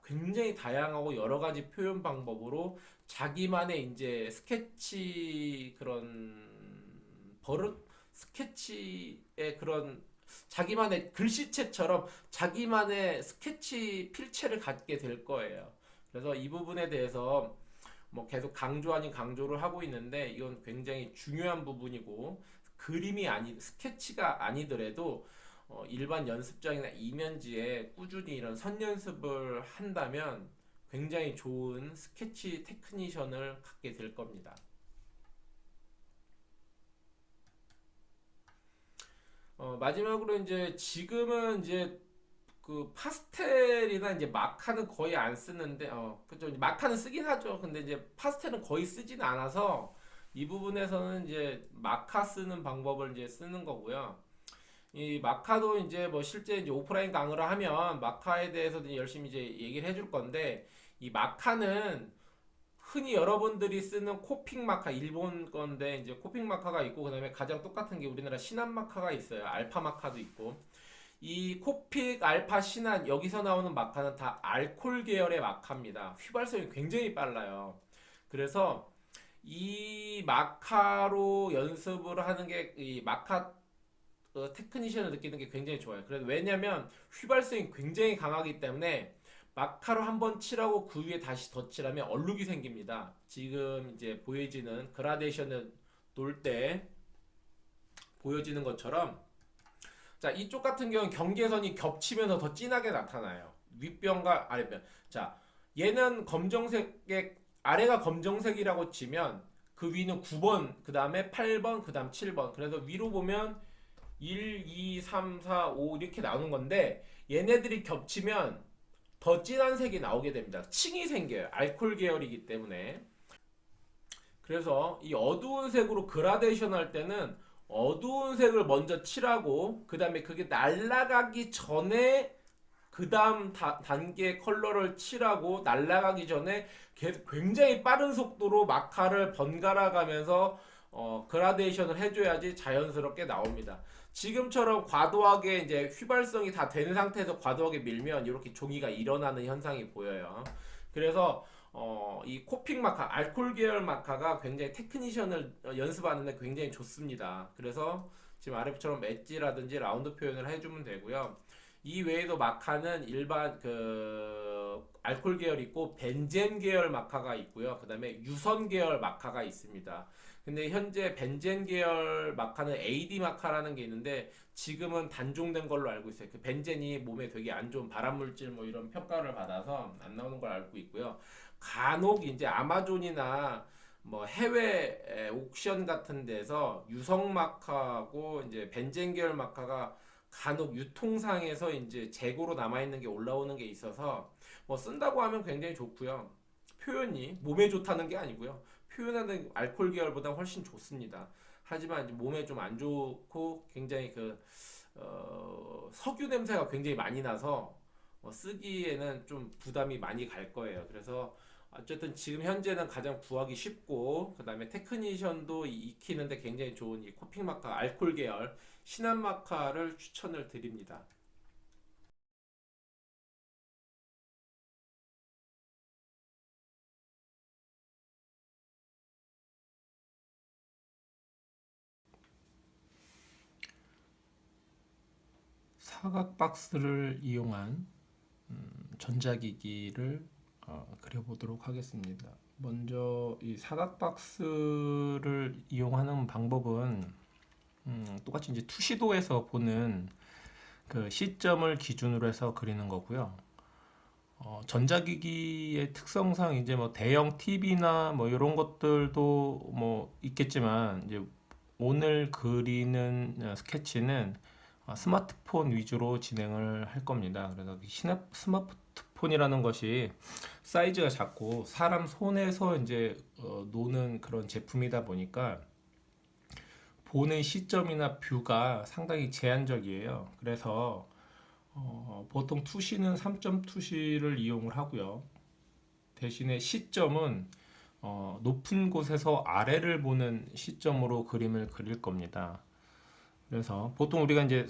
굉장히 다양하고 여러 가지 표현 방법으로 자기만의 이제 스케치 그런 버릇 스케치의 그런 자기만의 글씨체처럼 자기만의 스케치 필체를 갖게 될 거예요. 그래서 이 부분에 대해서 뭐 계속 강조 아닌 강조를 하고 있는데 이건 굉장히 중요한 부분이고 그림이 아니 스케치가 아니더라도 일반 연습장이나 이면지에 꾸준히 이런 선 연습을 한다면 굉장히 좋은 스케치 테크니션을 갖게 될 겁니다. 마지막으로 이제 지금은 이제 그 파스텔이나 이제 마카는 거의 안 쓰는데 그죠 마카는 쓰긴 하죠. 근데 이제 파스텔은 거의 쓰진 않아서 이 부분에서는 이제 마카 쓰는 방법을 이제 쓰는 거고요. 이 마카도 이제 뭐 실제 이제 오프라인 강의를 하면 마카에 대해서도 열심히 이제 얘기를 해줄 건데 이 마카는 흔히 여러분들이 쓰는 코픽 마카 일본 건데 이제 코픽 마카가 있고 그다음에 가장 똑같은 게 우리나라 시난 마카가 있어요. 알파 마카도 있고 이 코픽 알파 시난 여기서 나오는 마카는 다 알콜 계열의 마카입니다. 휘발성이 굉장히 빨라요. 그래서 이 마카로 연습을 하는 게 이 마카 테크니션을 느끼는 게 굉장히 좋아요. 그래서 왜냐면 휘발성이 굉장히 강하기 때문에 마카로 한번 칠하고 그 위에 다시 덧칠하면 얼룩이 생깁니다. 지금 이제 보여지는 그라데이션을 놓을 때 보여지는 것처럼 자 이쪽 같은 경우는 경계선이 겹치면서 더 진하게 나타나요. 윗변과 아랫변. 자 얘는 검정색의 아래가 검정색이라고 치면 그 위는 9번, 그 다음에 8번, 그 다음 7번. 그래서 위로 보면 1, 2, 3, 4, 5 이렇게 나오는 건데 얘네들이 겹치면 더 진한 색이 나오게 됩니다. 층이 생겨요. 알코올 계열이기 때문에. 그래서 이 어두운 색으로 그라데이션 할 때는 어두운 색을 먼저 칠하고 그 다음에 그게 날아가기 전에 그 다음 단계 컬러를 칠하고 날아가기 전에 굉장히 빠른 속도로 마카를 번갈아 가면서 그라데이션을 해줘야지 자연스럽게 나옵니다. 지금처럼 과도하게 이제 휘발성이 다 된 상태에서 과도하게 밀면 이렇게 종이가 일어나는 현상이 보여요. 그래서 이 코픽 마카, 알콜 계열 마카가 굉장히 테크니션을 연습하는데 굉장히 좋습니다. 그래서 지금 아래처럼 엣지라든지 라운드 표현을 해주면 되고요. 이 외에도 마카는 일반 그 알코올 계열 있고 벤젠 계열 마카가 있고요. 그다음에 유선 계열 마카가 있습니다. 근데 현재 벤젠 계열 마카는 AD 마카라는 게 있는데 지금은 단종된 걸로 알고 있어요. 그 벤젠이 몸에 되게 안 좋은 발암 물질 뭐 이런 평가를 받아서 안 나오는 걸 알고 있고요. 간혹 이제 아마존이나 뭐 해외 옥션 같은 데서 유성 마카하고 이제 벤젠 계열 마카가 간혹 유통상에서 이제 재고로 남아 있는 게 올라오는 게 있어서 뭐 쓴다고 하면 굉장히 좋고요. 표현이 몸에 좋다는 게 아니고요. 표현하는 알코올 계열보다 훨씬 좋습니다. 하지만 이제 몸에 좀 안 좋고 굉장히 석유 냄새가 굉장히 많이 나서 쓰기에는 좀 부담이 많이 갈 거예요. 그래서 어쨌든 지금 현재는 가장 구하기 쉽고 그다음에 테크니션도 익히는데 굉장히 좋은 이 코핑 마카 알코올 계열 신한 마카를 추천을 드립니다. 사각 박스를 이용한 전자기기를 그려보도록 하겠습니다. 먼저 이 사각 박스를 이용하는 방법은 똑같이 이제 투시도에서 보는 그 시점을 기준으로 해서 그리는 거고요. 전자기기의 특성상 이제 뭐 대형 TV나 뭐 이런 것들도 뭐 있겠지만 이제 오늘 그리는 스케치는 스마트폰 위주로 진행을 할 겁니다. 그래서 스마트폰이라는 것이 사이즈가 작고 사람 손에서 이제 노는 그런 제품이다 보니까 보는 시점이나 뷰가 상당히 제한적이에요. 그래서 보통 투시는 3점 투시를 이용을 하고요. 대신에 시점은 높은 곳에서 아래를 보는 시점으로 그림을 그릴 겁니다. 그래서 보통 우리가 이제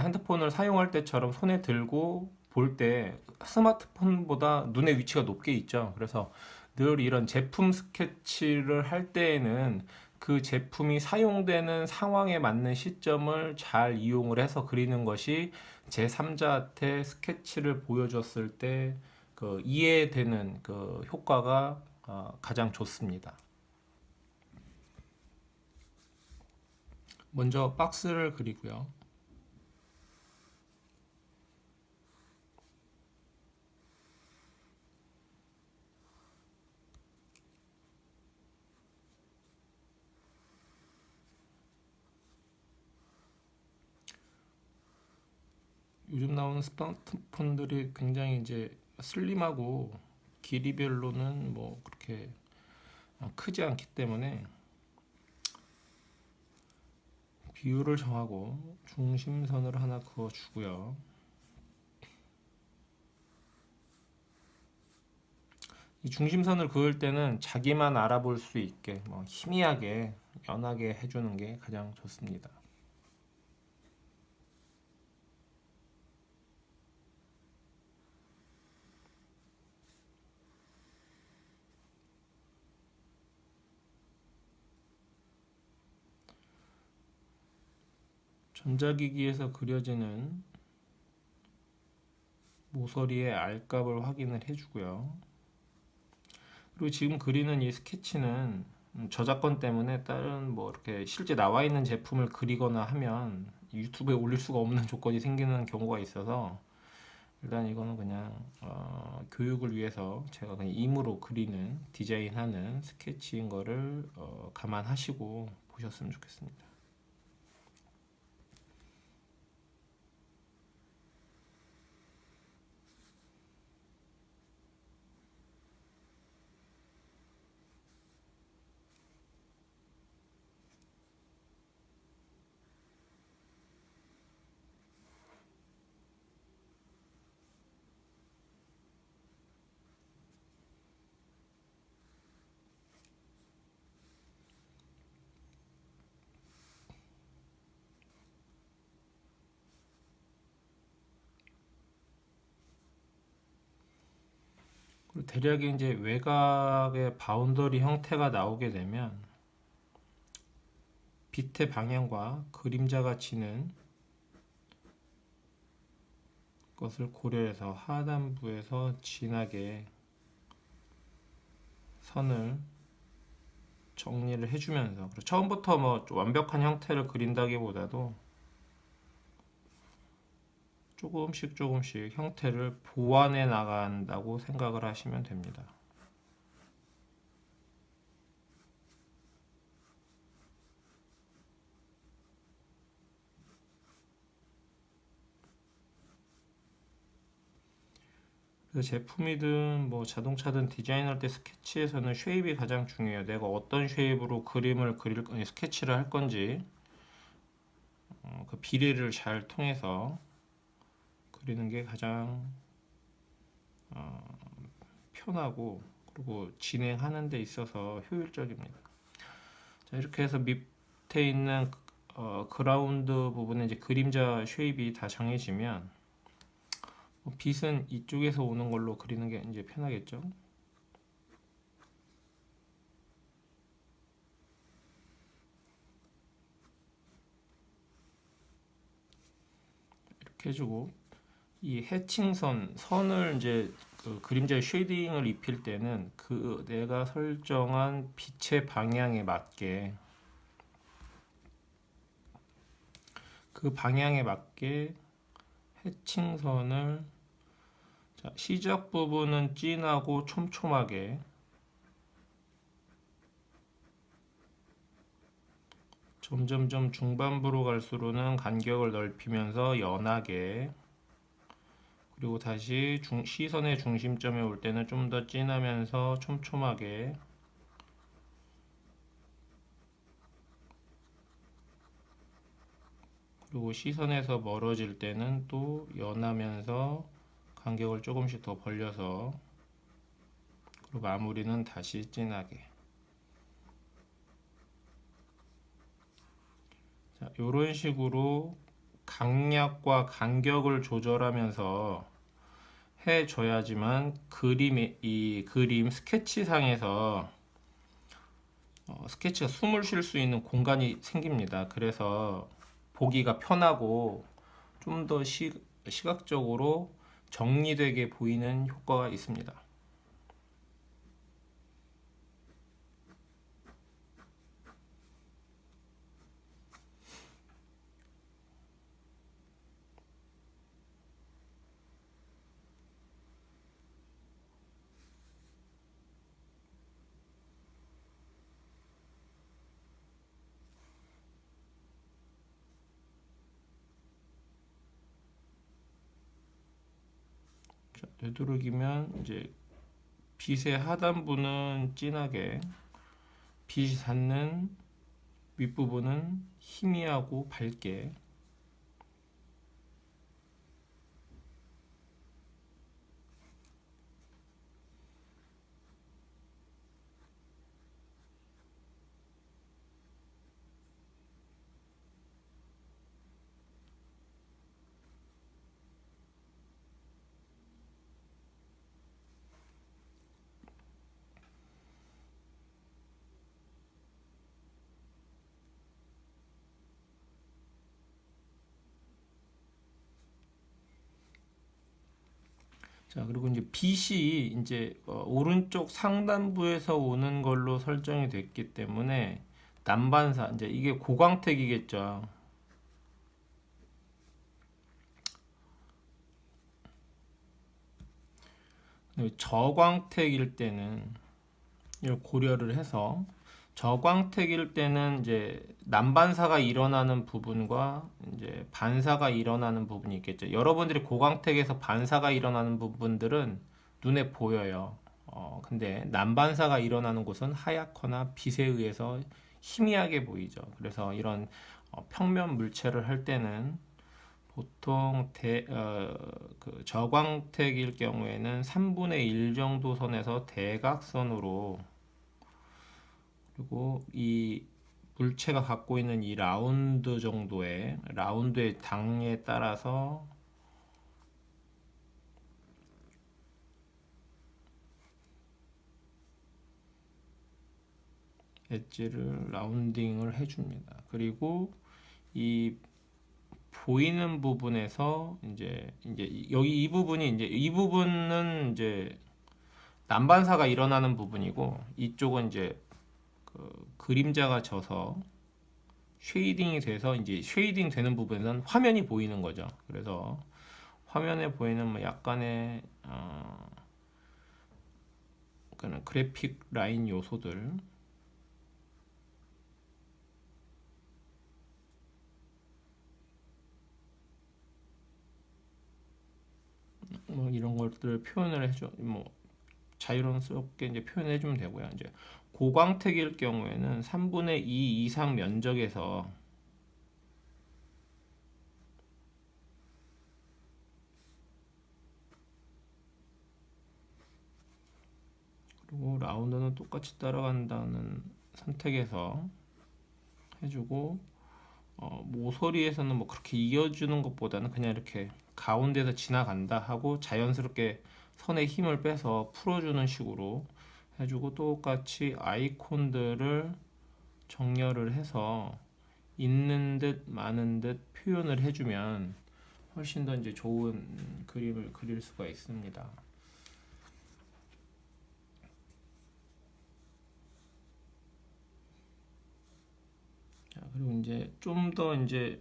핸드폰을 사용할 때처럼 손에 들고 볼 때 스마트폰보다 눈의 위치가 높게 있죠. 그래서 늘 이런 제품 스케치를 할 때에는 그 제품이 사용되는 상황에 맞는 시점을 잘 이용을 해서 그리는 것이 제3자한테 스케치를 보여줬을 때 그 이해되는 그 효과가 가장 좋습니다. 먼저 박스를 그리고요. 요즘 나오는 스마트폰들이 굉장히 이제 슬림하고 길이별로는 뭐 그렇게 크지 않기 때문에 비율을 정하고 중심선을 하나 그어주고요. 이 중심선을 그을 때는 자기만 알아볼 수 있게 뭐 희미하게 연하게 해주는 게 가장 좋습니다. 전자기기에서 그려지는 모서리의 R값을 확인을 해주고요. 그리고 지금 그리는 이 스케치는 저작권 때문에 다른 뭐 이렇게 실제 나와 있는 제품을 그리거나 하면 유튜브에 올릴 수가 없는 조건이 생기는 경우가 있어서 일단 이거는 그냥 교육을 위해서 제가 그냥 임으로 그리는 디자인하는 스케치인 거를 감안하시고 보셨으면 좋겠습니다. 그리고 대략의 이제 외곽의 바운더리 형태가 나오게 되면 빛의 방향과 그림자가 지는 것을 고려해서 하단부에서 진하게 선을 정리를 해주면서, 처음부터 뭐 완벽한 형태를 그린다기보다도 조금씩 조금씩 형태를 보완해 나간다고 생각을 하시면 됩니다. 그래서 제품이든 뭐 자동차든 디자인할 때 스케치에서는 쉐입이 가장 중요해요. 내가 어떤 쉐입으로 그림을 그릴 건지, 스케치를 할 건지, 그 비례를 잘 통해서 그리는 게 가장 편하고, 그리고 진행하는 데 있어서 효율적입니다. 자, 이렇게 해서 밑에 있는 그라운드 부분에 이제 그림자 쉐입이 다 정해지면 빛은 이쪽에서 오는 걸로 그리는 게 이제 편하겠죠. 이렇게 해주고, 이 선을 이제 그 그림자에 쉐이딩을 입힐 때는 그 내가 설정한 빛의 방향에 맞게, 그 방향에 맞게 해칭선을, 자, 시작 부분은 진하고 촘촘하게, 점점점 중반부로 갈수록은 간격을 넓히면서 연하게, 그리고 다시 시선의 중심점에 올 때는 좀 더 진하면서 촘촘하게, 그리고 시선에서 멀어질 때는 또 연하면서 간격을 조금씩 더 벌려서, 그리고 마무리는 다시 진하게. 자, 이런 식으로 강약과 간격을 조절하면서 해줘야지만 이 그림 스케치상에서 스케치가 숨을 쉴 수 있는 공간이 생깁니다. 그래서 보기가 편하고 좀 더 시각적으로 정리되게 보이는 효과가 있습니다. 자, 되도록이면 이제 빛의 하단부는 진하게, 빛이 닿는 윗부분은 희미하고 밝게. 자, 그리고 이제 빛이 이제 오른쪽 상단부에서 오는 걸로 설정이 됐기 때문에 난반사, 이제 이게 고광택이겠죠. 저광택일 때는 이걸 고려를 해서, 저광택일 때는 이제 난반사가 일어나는 부분과 이제 반사가 일어나는 부분이 있겠죠. 여러분들이 고광택에서 반사가 일어나는 부분들은 눈에 보여요. 근데 난반사가 일어나는 곳은 하얗거나 빛에 의해서 희미하게 보이죠. 그래서 이런 평면 물체를 할 때는 보통 그 저광택일 경우에는 3분의 1 정도 선에서 대각선으로, 그리고 이 물체가 갖고 있는 이 라운드의 당에 따라서 엣지를 라운딩을 해줍니다. 그리고 이 보이는 부분에서 이제 여기 이 부분이 이제 이 부분은 이제 난반사가 일어나는 부분이고 이쪽은 이제 그 그림자가 져서 쉐이딩이 돼서 이제 쉐이딩 되는 부분에는 화면이 보이는 거죠. 그래서 화면에 보이는 뭐 약간의 그런 그래픽 라인 요소들 뭐 이런 것들을 표현을 해줘 뭐 자유스럽게 이제 표현해 주면 되고요. 이제 고광택일 경우에는 3분의 2 이상 면적에서 그리고 라운드는 똑같이 따라간다는 선택에서 해주고 모서리에서는 뭐 그렇게 이어주는 것보다는 그냥 이렇게 가운데서 지나간다 하고 자연스럽게 선에 힘을 빼서 풀어주는 식으로 해주고 똑같이 아이콘들을 정렬을 해서 있는 듯 많은 듯 표현을 해주면 훨씬 더 이제 좋은 그림을 그릴 수가 있습니다. 자, 그리고 이제 좀 더 이제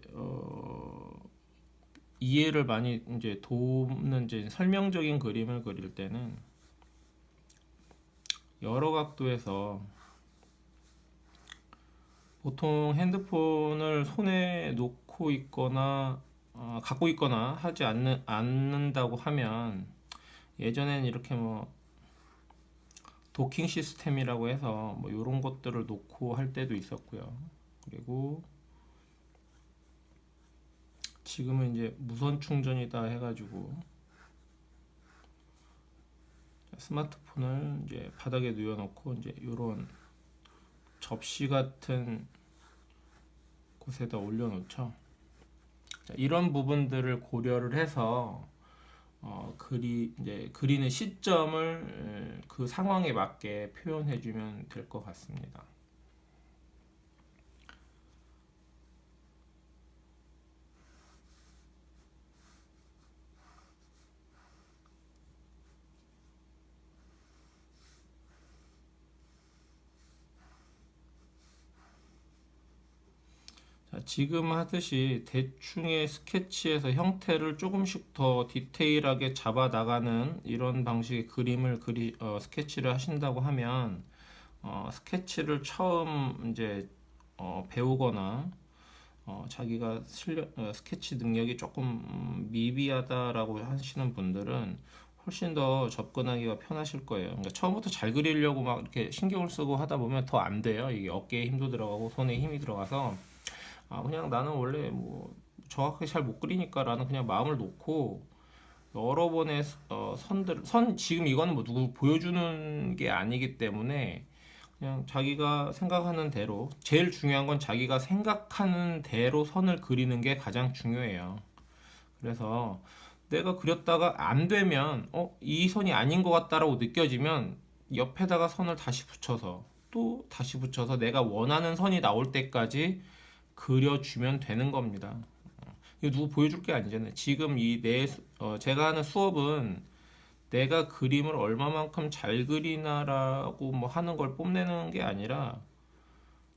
이해를 많이 이제 돕는 이제 설명적인 그림을 그릴 때는 여러 각도에서 보통 핸드폰을 손에 놓고 있거나 갖고 있거나 하지 않는다고 하면 예전에는 이렇게 뭐 도킹 시스템이라고 해서 뭐 이런 것들을 놓고 할 때도 있었고요. 그리고 지금은 이제 무선 충전이다 해가지고 스마트폰을 이제 바닥에 누워놓고 이제 이런 접시 같은 곳에다 올려놓죠. 자, 이런 부분들을 고려를 해서 이제 그리는 시점을 그 상황에 맞게 표현해주면 될 것 같습니다. 자, 지금 하듯이 대충의 스케치에서 형태를 조금씩 더 디테일하게 잡아 나가는 이런 방식의 그림을 스케치를 하신다고 하면 스케치를 처음 이제 배우거나 자기가 스케치 능력이 조금 미비하다라고 하시는 분들은 훨씬 더 접근하기가 편하실 거예요. 그러니까 처음부터 잘 그리려고 막 이렇게 신경을 쓰고 하다 보면 더 안 돼요. 이게 어깨에 힘도 들어가고 손에 힘이 들어가서 그냥 나는 원래 뭐 정확하게 잘 못 그리니까라는 그냥 마음을 놓고 여러 번의 지금 이거는 뭐 누구 보여주는 게 아니기 때문에 그냥 자기가 생각하는 대로 제일 중요한 건 자기가 생각하는 대로 선을 그리는 게 가장 중요해요. 그래서 내가 그렸다가 안 되면 이 선이 아닌 것 같다라고 느껴지면 옆에다가 선을 다시 붙여서 또 다시 붙여서 내가 원하는 선이 나올 때까지 그려주면 되는 겁니다. 이거 누구 보여줄 게 아니잖아요. 지금 제가 하는 수업은 내가 그림을 얼마만큼 잘 그리나라고 뭐 하는 걸 뽐내는 게 아니라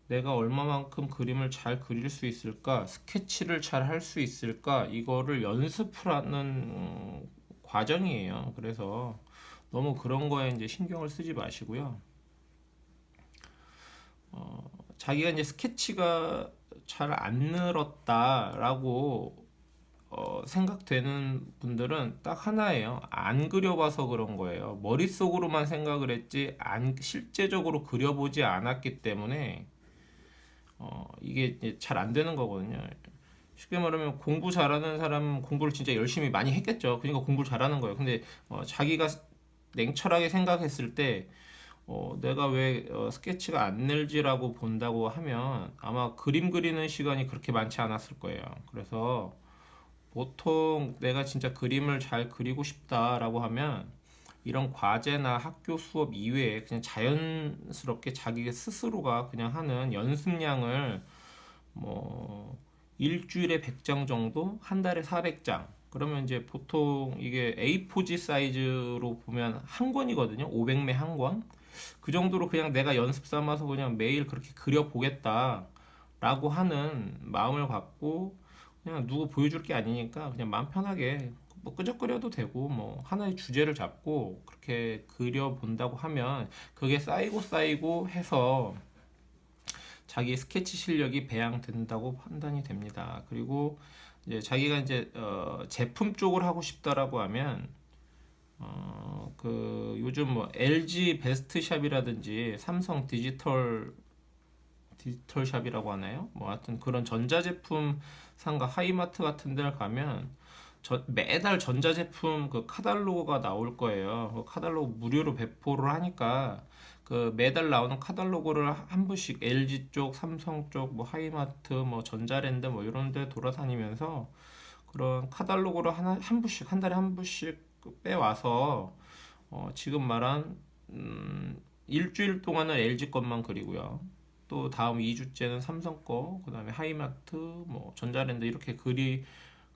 내가 얼마만큼 그림을 잘 그릴 수 있을까, 스케치를 잘 할 수 있을까, 이거를 연습하는 과정이에요. 그래서 너무 그런 거에 이제 신경을 쓰지 마시고요. 자기가 이제 스케치가 잘 안 늘었다라고 생각되는 분들은 딱 하나예요. 안 그려봐서 그런 거예요. 머릿속으로만 생각을 했지 실제적으로 그려보지 않았기 때문에 이게 잘 안 되는 거거든요. 쉽게 말하면 공부 잘하는 사람은 공부를 진짜 열심히 많이 했겠죠. 그러니까 공부를 잘하는 거예요. 근데 자기가 냉철하게 생각했을 때 내가 왜 스케치가 안 늘지라고 본다고 하면 아마 그림 그리는 시간이 그렇게 많지 않았을 거예요. 그래서 보통 내가 진짜 그림을 잘 그리고 싶다라고 하면 이런 과제나 학교 수업 이외에 그냥 자연스럽게 자기 스스로가 그냥 하는 연습량을 뭐 일주일에 100장 정도, 한 달에 400장. 그러면 이제 보통 이게 A4지 사이즈로 보면 한 권이거든요. 500매 한 권. 그 정도로 그냥 내가 연습 삼아서 그냥 매일 그렇게 그려보겠다라고 하는 마음을 갖고 그냥 누구 보여줄 게 아니니까 그냥 마음 편하게 뭐 끄적거려도 되고 뭐 하나의 주제를 잡고 그렇게 그려본다고 하면 그게 쌓이고 해서 자기 스케치 실력이 배양된다고 판단이 됩니다. 그리고 이제 자기가 이제 제품 쪽을 하고 싶다라고 하면 그 요즘 뭐 LG 베스트샵이라든지 삼성 디지털 샵이라고 하나요? 뭐 하여튼 그런 전자제품 상가 하이마트 같은 데를 가면 매달 전자제품 그 카탈로그가 나올 거예요. 그 카탈로그 무료로 배포를 하니까 그 매달 나오는 카탈로그를 한 부씩 LG 쪽, 삼성 쪽, 뭐 하이마트, 뭐 전자랜드 뭐 이런 데 돌아다니면서 그런 카탈로그를 한 부씩 한 달에 한 부씩 빼와서 지금 말한 일주일 동안은 LG 것만 그리고요. 또 다음 2주째는 삼성 거, 그 다음에 하이마트, 뭐 전자랜드 이렇게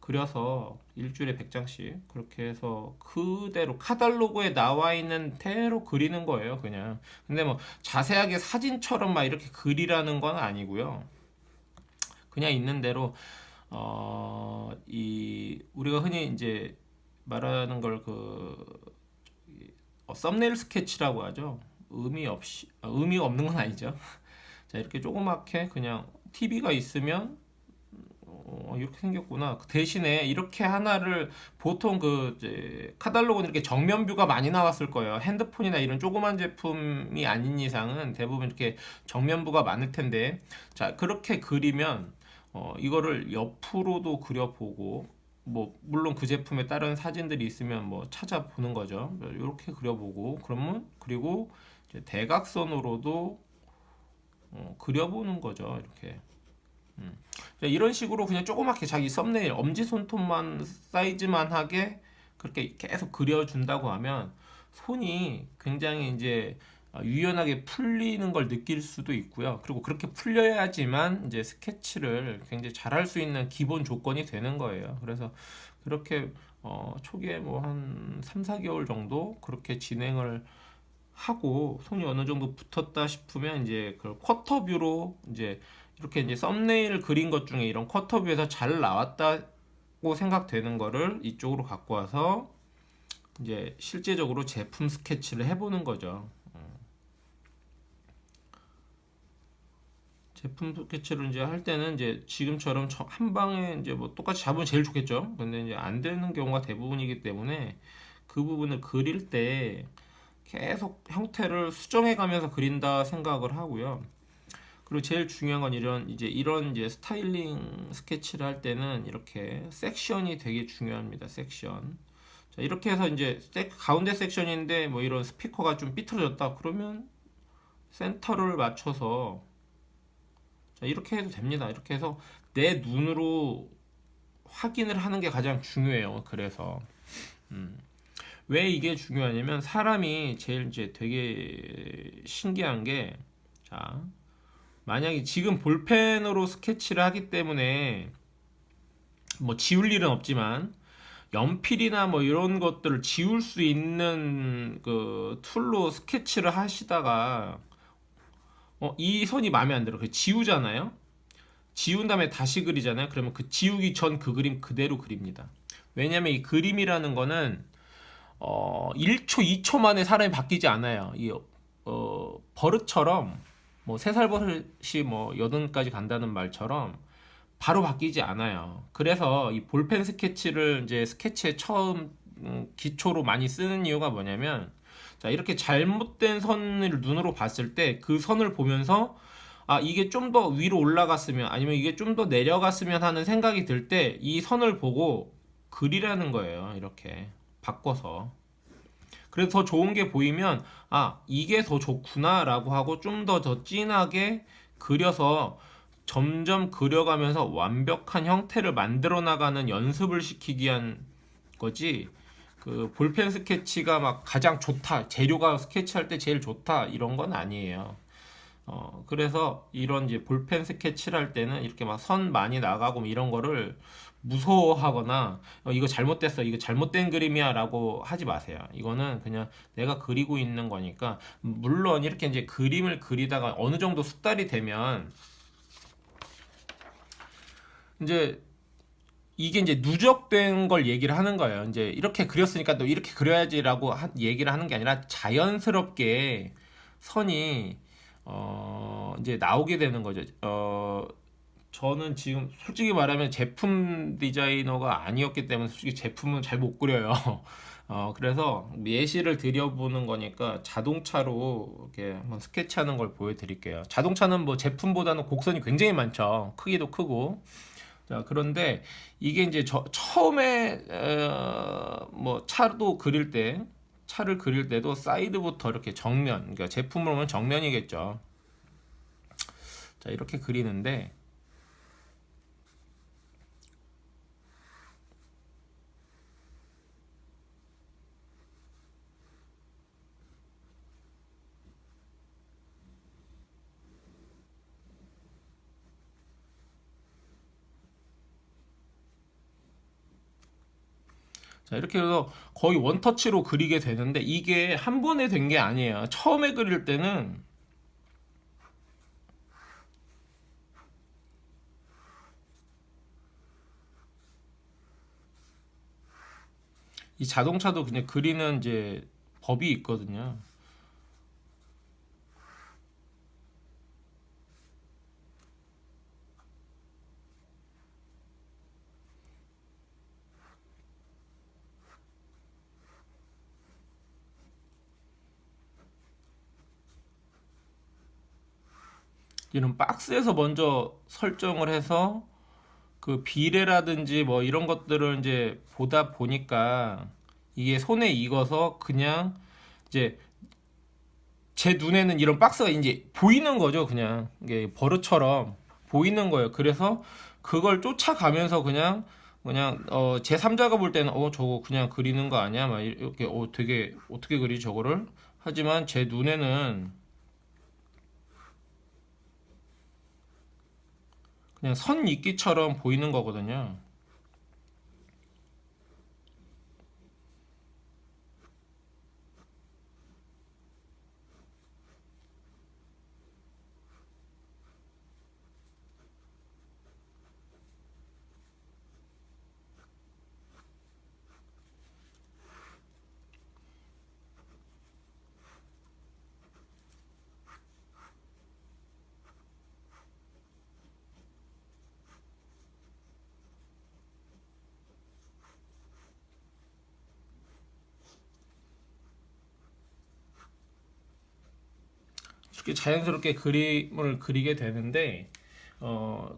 그려서 일주일에 100장씩 그렇게 해서 그대로 카탈로그에 나와 있는 대로 그리는 거예요, 그냥. 근데 뭐 자세하게 사진처럼 막 이렇게 그리라는 건 아니고요. 그냥 있는 대로 우리가 흔히 이제 말하는 걸 썸네일 스케치라고 하죠. 의미가 없는 건 아니죠. 자, 이렇게 조그맣게 그냥 TV가 있으면 이렇게 생겼구나. 그 대신에 이렇게 하나를 보통 이제 카탈로그는 이렇게 정면 뷰가 많이 나왔을 거예요. 핸드폰이나 이런 조그만 제품이 아닌 이상은 대부분 이렇게 정면 뷰가 많을 텐데, 자, 그렇게 그리면 이거를 옆으로도 그려보고, 뭐 물론 그 제품에 다른 사진들이 있으면 뭐 찾아보는 거죠. 이렇게 그려보고 그리고 이제 대각선으로도 그려보는 거죠. 이렇게. 이런 식으로 그냥 조그맣게 자기 썸네일 엄지손톱만 사이즈만 하게 그렇게 계속 그려준다고 하면 손이 굉장히 이제 유연하게 풀리는 걸 느낄 수도 있고요. 그리고 그렇게 풀려야지만 이제 스케치를 굉장히 잘할 수 있는 기본 조건이 되는 거예요. 그래서 그렇게 초기에 뭐 한 3, 4개월 정도 그렇게 진행을 하고 손이 어느 정도 붙었다 싶으면 이제 그 쿼터 뷰로 이렇게 이제 썸네일 그린 것 중에 이런 쿼터 뷰에서 잘 나왔다고 생각되는 거를 이쪽으로 갖고 와서 이제 실제적으로 제품 스케치를 해보는 거죠. 제품 스케치를 이제 할 때는 이제 지금처럼 한 방에 이제 뭐 똑같이 잡으면 제일 좋겠죠. 근데 이제 안 되는 경우가 대부분이기 때문에 그 부분을 그릴 때 계속 형태를 수정해 가면서 그린다 생각을 하고요. 그리고 제일 중요한 건 이런 이제 스타일링 스케치를 할 때는 이렇게 섹션이 되게 중요합니다. 섹션. 자, 이렇게 해서 이제 가운데 섹션인데 뭐 이런 스피커가 좀 삐뚤어졌다 그러면 센터를 맞춰서 자, 이렇게 해도 됩니다. 이렇게 해서 내 눈으로 확인을 하는 게 가장 중요해요. 그래서 왜 이게 중요하냐면 사람이 제일 이제 되게 신기한 게 자, 만약에 지금 볼펜으로 스케치를 하기 때문에 뭐 지울 일은 없지만 연필이나 뭐 이런 것들을 지울 수 있는 그 툴로 스케치를 하시다가 이 선이 마음에 안 들어. 그 지우잖아요. 지운 다음에 다시 그리잖아요. 그러면 그 지우기 전 그 그림 그대로 그립니다. 왜냐면 이 그림이라는 거는 1초, 2초 만에 사람이 바뀌지 않아요. 버릇처럼 뭐 3살 버릇이 뭐 8까지 간다는 말처럼 바로 바뀌지 않아요. 그래서 이 볼펜 스케치를 이제 스케치에 처음 기초로 많이 쓰는 이유가 뭐냐면 자, 이렇게 잘못된 선을 눈으로 봤을 때 그 선을 보면서 아, 이게 좀 더 위로 올라갔으면 아니면 이게 좀 더 내려갔으면 하는 생각이 들 때 이 선을 보고 그리라는 거예요. 이렇게 바꿔서. 그래서 더 좋은 게 보이면 아, 이게 더 좋구나 라고 하고 좀 더 진하게 그려서 점점 그려가면서 완벽한 형태를 만들어 나가는 연습을 시키기 위한 거지. 그 볼펜 스케치가 막 가장 좋다, 재료가 스케치할 때 제일 좋다 이런 건 아니에요. 그래서 이런 이제 볼펜 스케치를 할 때는 이렇게 막 선 많이 나가고 뭐 이런 거를 무서워하거나 이거 잘못됐어, 이거 잘못된 그림이야 라고 하지 마세요. 이거는 그냥 내가 그리고 있는 거니까. 물론 이렇게 이제 그림을 그리다가 어느 정도 숙달이 되면 이제 이게 이제 누적된 걸 얘기를 하는 거예요. 이제 이렇게 그렸으니까 또 이렇게 그려야지라고 얘기를 하는 게 아니라 자연스럽게 선이 이제 나오게 되는 거죠. 저는 지금 솔직히 말하면 제품 디자이너가 아니었기 때문에 솔직히 제품은 잘 못 그려요. 그래서 예시를 드려보는 거니까 자동차로 이렇게 한번 스케치하는 걸 보여드릴게요. 자동차는 뭐 제품보다는 곡선이 굉장히 많죠. 크기도 크고. 자, 그런데 이게 이제 처음에 뭐 차를 그릴 때도 사이드부터 이렇게 정면, 그러니까 제품으로 보면 정면이겠죠. 자, 이렇게 그리는데 자, 이렇게 해서 거의 원터치로 그리게 되는데 이게 한 번에 된 게 아니에요. 처음에 그릴 때는 이 자동차도 그냥 그리는 이제 법이 있거든요. 이런 박스에서 먼저 설정을 해서 그 비례라든지 뭐 이런 것들을 이제 보다 보니까 이게 손에 익어서 그냥 이제 제 눈에는 이런 박스가 이제 보이는 거죠. 그냥 이게 버릇처럼 보이는 거예요. 그래서 그걸 쫓아가면서 그냥 제 3자가 볼 때는 저거 그냥 그리는 거 아니야? 막 이렇게 되게 어떻게 그리 저거를? 하지만 제 눈에는 그냥 선 있기처럼 보이는 거거든요. 이렇게 자연스럽게 그림을 그리게 되는데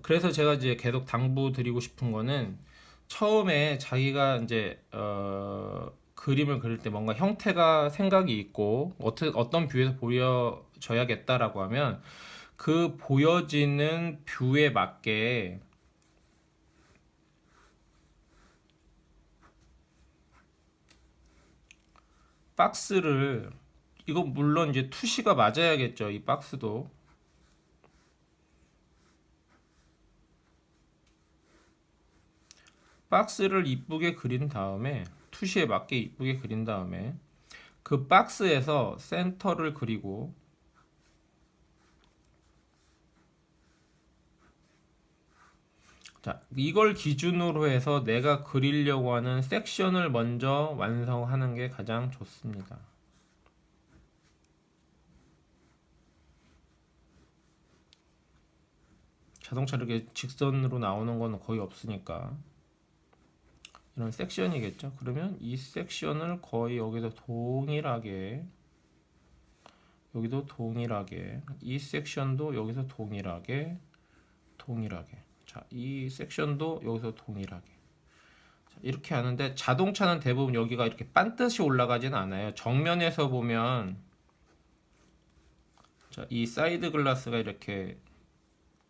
그래서 제가 이제 계속 당부드리고 싶은 거는 처음에 자기가 이제 그림을 그릴 때 뭔가 형태가 생각이 있고 어떤 뷰에서 보여져야겠다라고 하면 그 보여지는 뷰에 맞게 박스를 이거 물론 이제 투시가 맞아야겠죠. 이 박스도 박스를 이쁘게 그린 다음에 투시에 맞게 이쁘게 그린 다음에 그 박스에서 센터를 그리고 자, 이걸 기준으로 해서 내가 그리려고 하는 섹션을 먼저 완성하는 게 가장 좋습니다. 자동차 이렇게 직선으로 나오는 거는 거의 없으니까 이런 섹션이겠죠. 그러면 이 섹션을 거의 여기서 동일하게 여기도 동일하게 이 섹션도 여기서 동일하게 자, 이 섹션도 여기서 동일하게 자, 이렇게 하는데 자동차는 대부분 여기가 이렇게 반듯이 올라가진 않아요. 정면에서 보면 자, 이 사이드 글라스가 이렇게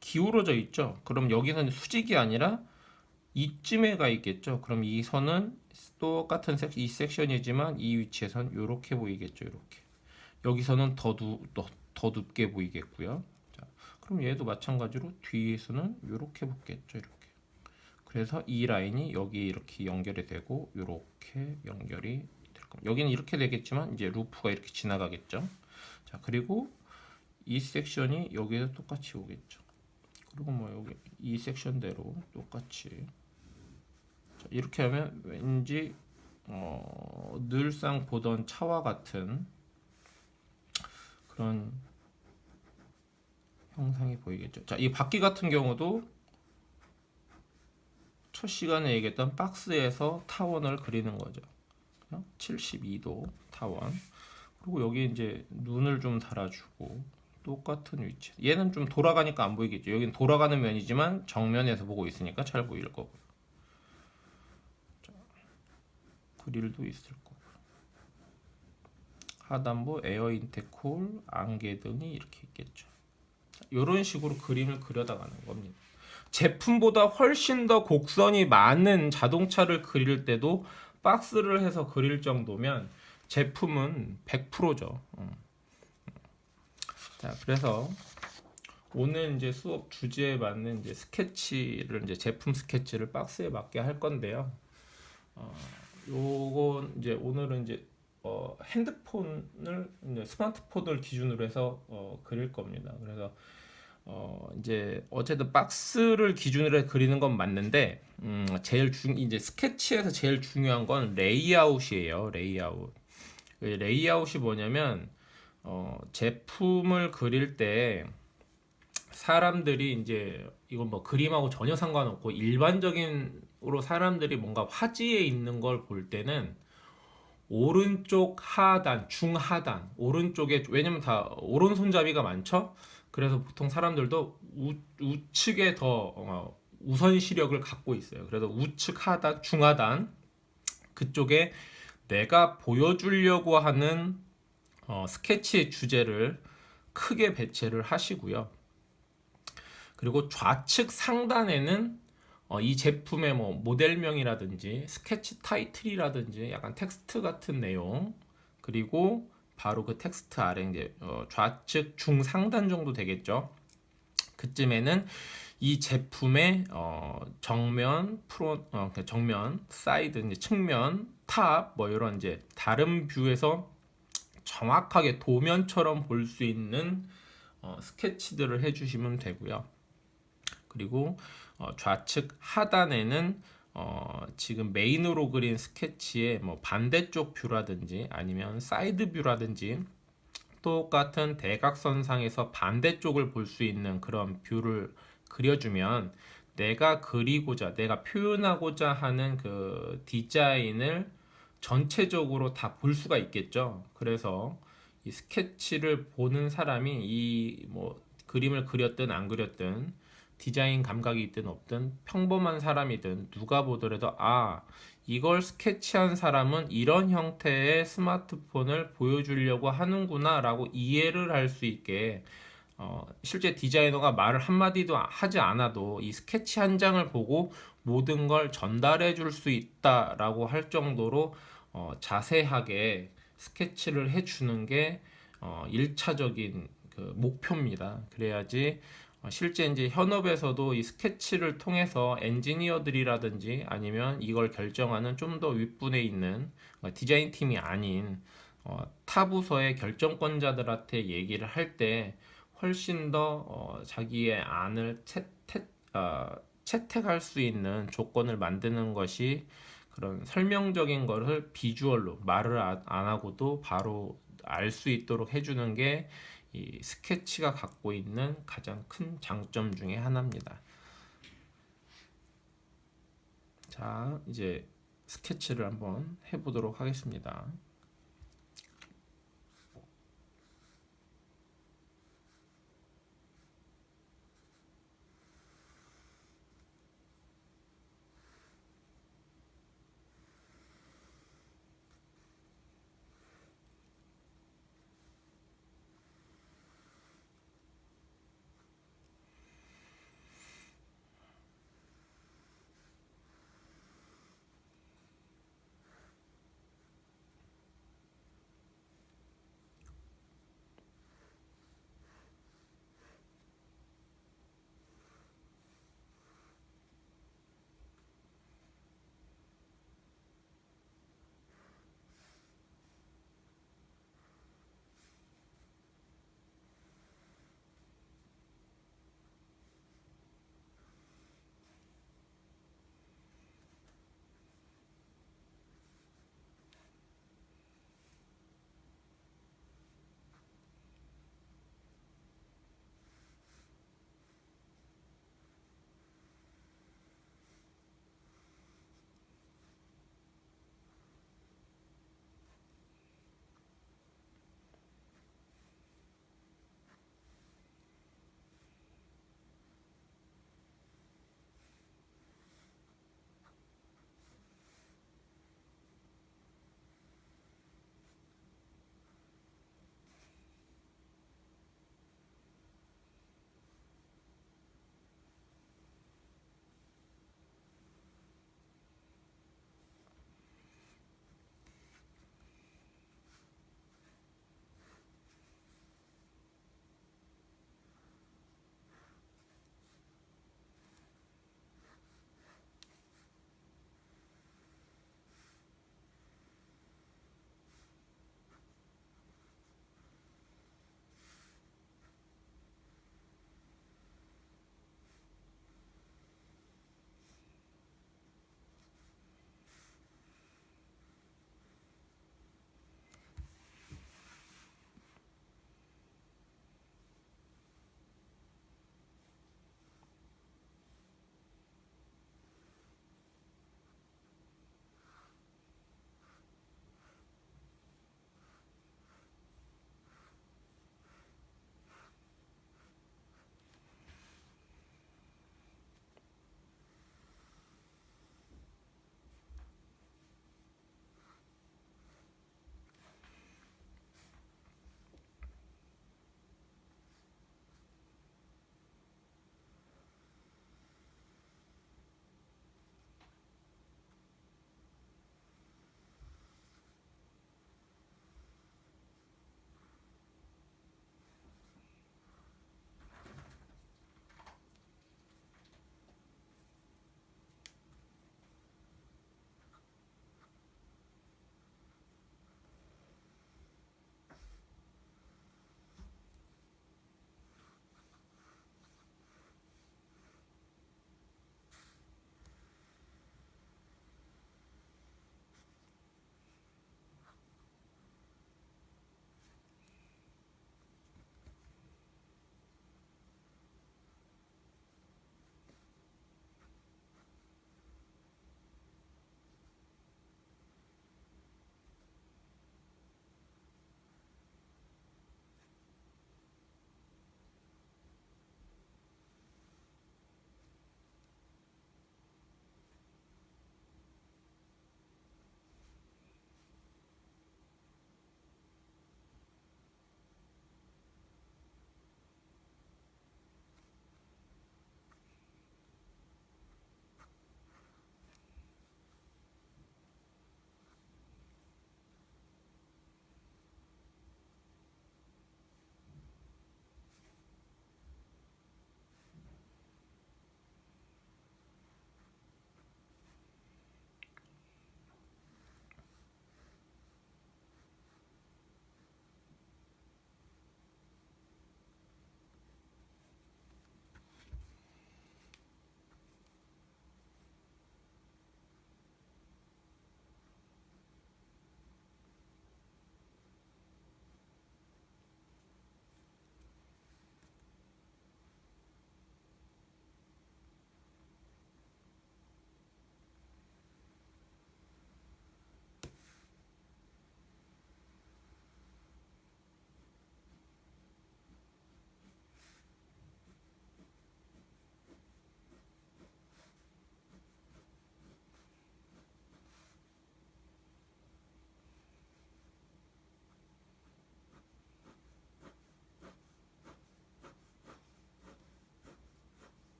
기울어져 있죠. 그럼 여기서는 수직이 아니라 이쯤에 가 있겠죠. 그럼 이 선은 똑같은 이 섹션이지만 이 위치에선 이렇게 보이겠죠. 이렇게 여기서는 더 높게 보이겠고요. 자, 그럼 얘도 마찬가지로 뒤에서는 이렇게 붙겠죠. 이렇게. 그래서 이 라인이 여기 이렇게 연결이 되고 이렇게 연결이 될 겁니다. 여기는 이렇게 되겠지만 이제 루프가 이렇게 지나가겠죠. 자, 그리고 이 섹션이 여기에도 똑같이 오겠죠. 그리고 뭐 여기 이 섹션대로 똑같이. 자, 이렇게 하면 왠지 늘상 보던 차와 같은 그런 형상이 보이겠죠. 자, 이 바퀴 같은 경우도 첫 시간에 얘기했던 박스에서 타원을 그리는 거죠. 72도 타원. 그리고 여기 이제 눈을 좀 달아주고 똑같은 위치. 얘는 좀 돌아가니까 안 보이겠죠. 여기는 돌아가는 면이지만 정면에서 보고 있으니까 잘 보일 거고. 자, 그릴도 있을 거고. 하단부 에어 인테콜, 안개 등이 이렇게 있겠죠. 이런 식으로 그림을 그려나가는 겁니다. 제품보다 훨씬 더 곡선이 많은 자동차를 그릴 때도 박스를 해서 그릴 정도면 제품은 100%죠. 자, 그래서 오늘 이제 수업 주제에 맞는 이제 스케치를 이제 제품 스케치를 박스에 맞게 할 건데요. 요건 이제 오늘은 이제 핸드폰을 이제 스마트폰을 기준으로 해서 그릴 겁니다. 그래서 이제 어쨌든 박스를 기준으로 해 그리는 건 맞는데 이제 스케치에서 제일 중요한 건 레이아웃이에요. 레이아웃. 레이아웃이 뭐냐면 제품을 그릴 때 사람들이 이제 이건 뭐 그림하고 전혀 상관없고 일반적인으로 사람들이 뭔가 화지에 있는 걸 볼 때는 오른쪽 하단, 중하단, 오른쪽에 왜냐면 다 오른손잡이가 많죠. 그래서 보통 사람들도 우측에 더 우선 시력을 갖고 있어요. 그래서 우측 하단, 중하단 그쪽에 내가 보여주려고 하는 스케치의 주제를 크게 배치를 하시고요. 그리고 좌측 상단에는 이 제품의 뭐 모델명이라든지 스케치 타이틀이라든지 약간 텍스트 같은 내용, 그리고 바로 그 텍스트 아래 이제 좌측 중상단 정도 되겠죠. 그쯤에는 이 제품의 정면, 정면, 사이드, 이제 측면, 탑, 뭐 이런 이제 다른 뷰에서 정확하게 도면처럼 볼 수 있는 스케치들을 해주시면 되고요. 그리고 좌측 하단에는 지금 메인으로 그린 스케치의 뭐 반대쪽 뷰라든지 아니면 사이드 뷰라든지 똑같은 대각선상에서 반대쪽을 볼 수 있는 그런 뷰를 그려주면 내가 그리고자, 내가 표현하고자 하는 그 디자인을 전체적으로 다 볼 수가 있겠죠. 그래서 이 스케치를 보는 사람이 이 뭐 그림을 그렸든 안 그렸든 디자인 감각이 있든 없든 평범한 사람이든 누가 보더라도 이걸 스케치한 사람은 이런 형태의 스마트폰을 보여주려고 하는구나 라고 이해를 할 수 있게 실제 디자이너가 말을 한마디도 하지 않아도 이 스케치 한 장을 보고 모든 걸 전달해 줄 수 있다라고 할 정도로 자세하게 스케치를 해주는 게 1차적인 그 목표입니다. 그래야지 실제 이제 현업에서도 이 스케치를 통해서 엔지니어들이라든지 아니면 이걸 결정하는 좀 더 윗분에 있는 디자인 팀이 아닌 타 부서의 결정권자들한테 얘기를 할 때 훨씬 더 자기의 안을 채택할 수 있는 조건을 만드는 것이 그런 설명적인 것을 비주얼로 말을 안 하고도 바로 알 수 있도록 해주는 게 이 스케치가 갖고 있는 가장 큰 장점 중에 하나입니다. 자, 이제 스케치를 한번 해보도록 하겠습니다.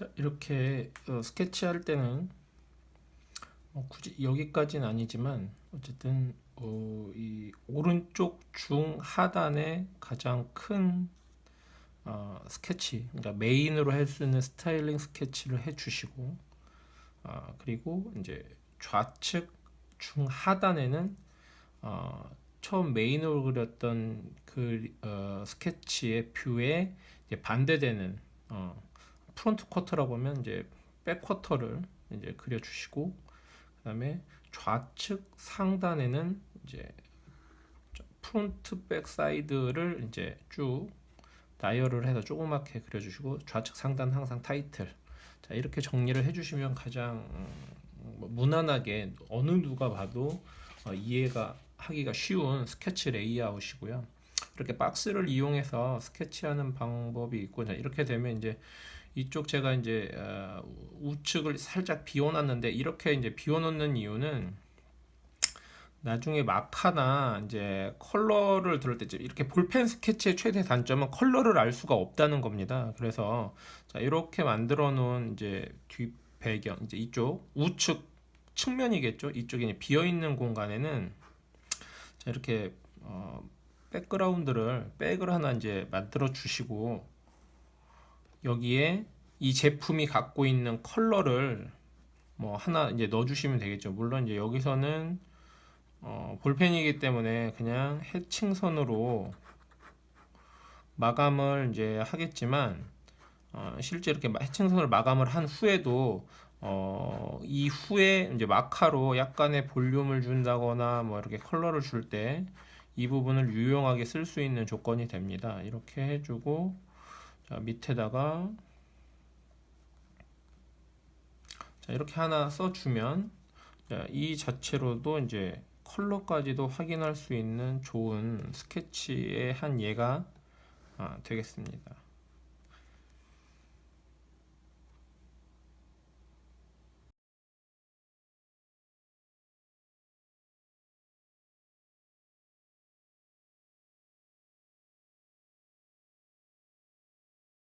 자, 이렇게 스케치할 때는 굳이 여기까지는 아니지만 어쨌든 이 오른쪽 중하단에 가장 큰 스케치, 그러니까 메인으로 할 수 있는 스타일링 스케치를 해주시고, 그리고 이제 좌측 중하단에는 처음 메인으로 그렸던 그 스케치의 뷰에 이제 반대되는 프론트 쿼터라고 하면 이제 백 쿼터를 이제 그려주시고, 그다음에 좌측 상단에는 이제 프론트 백 사이드를 이제 쭉 다이얼을 해서 조그맣게 그려주시고, 좌측 상단 항상 타이틀. 자, 이렇게 정리를 해주시면 가장 무난하게 어느 누가 봐도 이해가 하기가 쉬운 스케치 레이아웃이고요. 이렇게 박스를 이용해서 스케치하는 방법이 있고, 자, 이렇게 되면 이제 이쪽 제가 이제 우측을 살짝 비워놨는데, 이렇게 이제 비워놓는 이유는 나중에 마카나 이제 컬러를 들을 때 이렇게 볼펜 스케치의 최대 단점은 컬러를 알 수가 없다는 겁니다. 그래서 자, 이렇게 만들어 놓은 이제 뒷 배경, 이제 이쪽 우측 측면이겠죠. 이쪽에 이제 비어 있는 공간에는 자, 이렇게 백을 하나 이제 만들어 주시고, 여기에 이 제품이 갖고 있는 컬러를 뭐 하나 이제 넣어 주시면 되겠죠. 물론 이제 여기서는 볼펜이기 때문에 그냥 해칭선으로 마감을 이제 하겠지만, 실제 이렇게 해칭선을 마감을 한 후에도 이후에 이제 마카로 약간의 볼륨을 준다거나 뭐 이렇게 컬러를 줄 때 이 부분을 유용하게 쓸 수 있는 조건이 됩니다. 이렇게 해주고, 자, 밑에다가 자, 이렇게 하나 써주면, 자, 이 자체로도 이제 컬러까지도 확인할 수 있는 좋은 스케치의 한 예가 되겠습니다.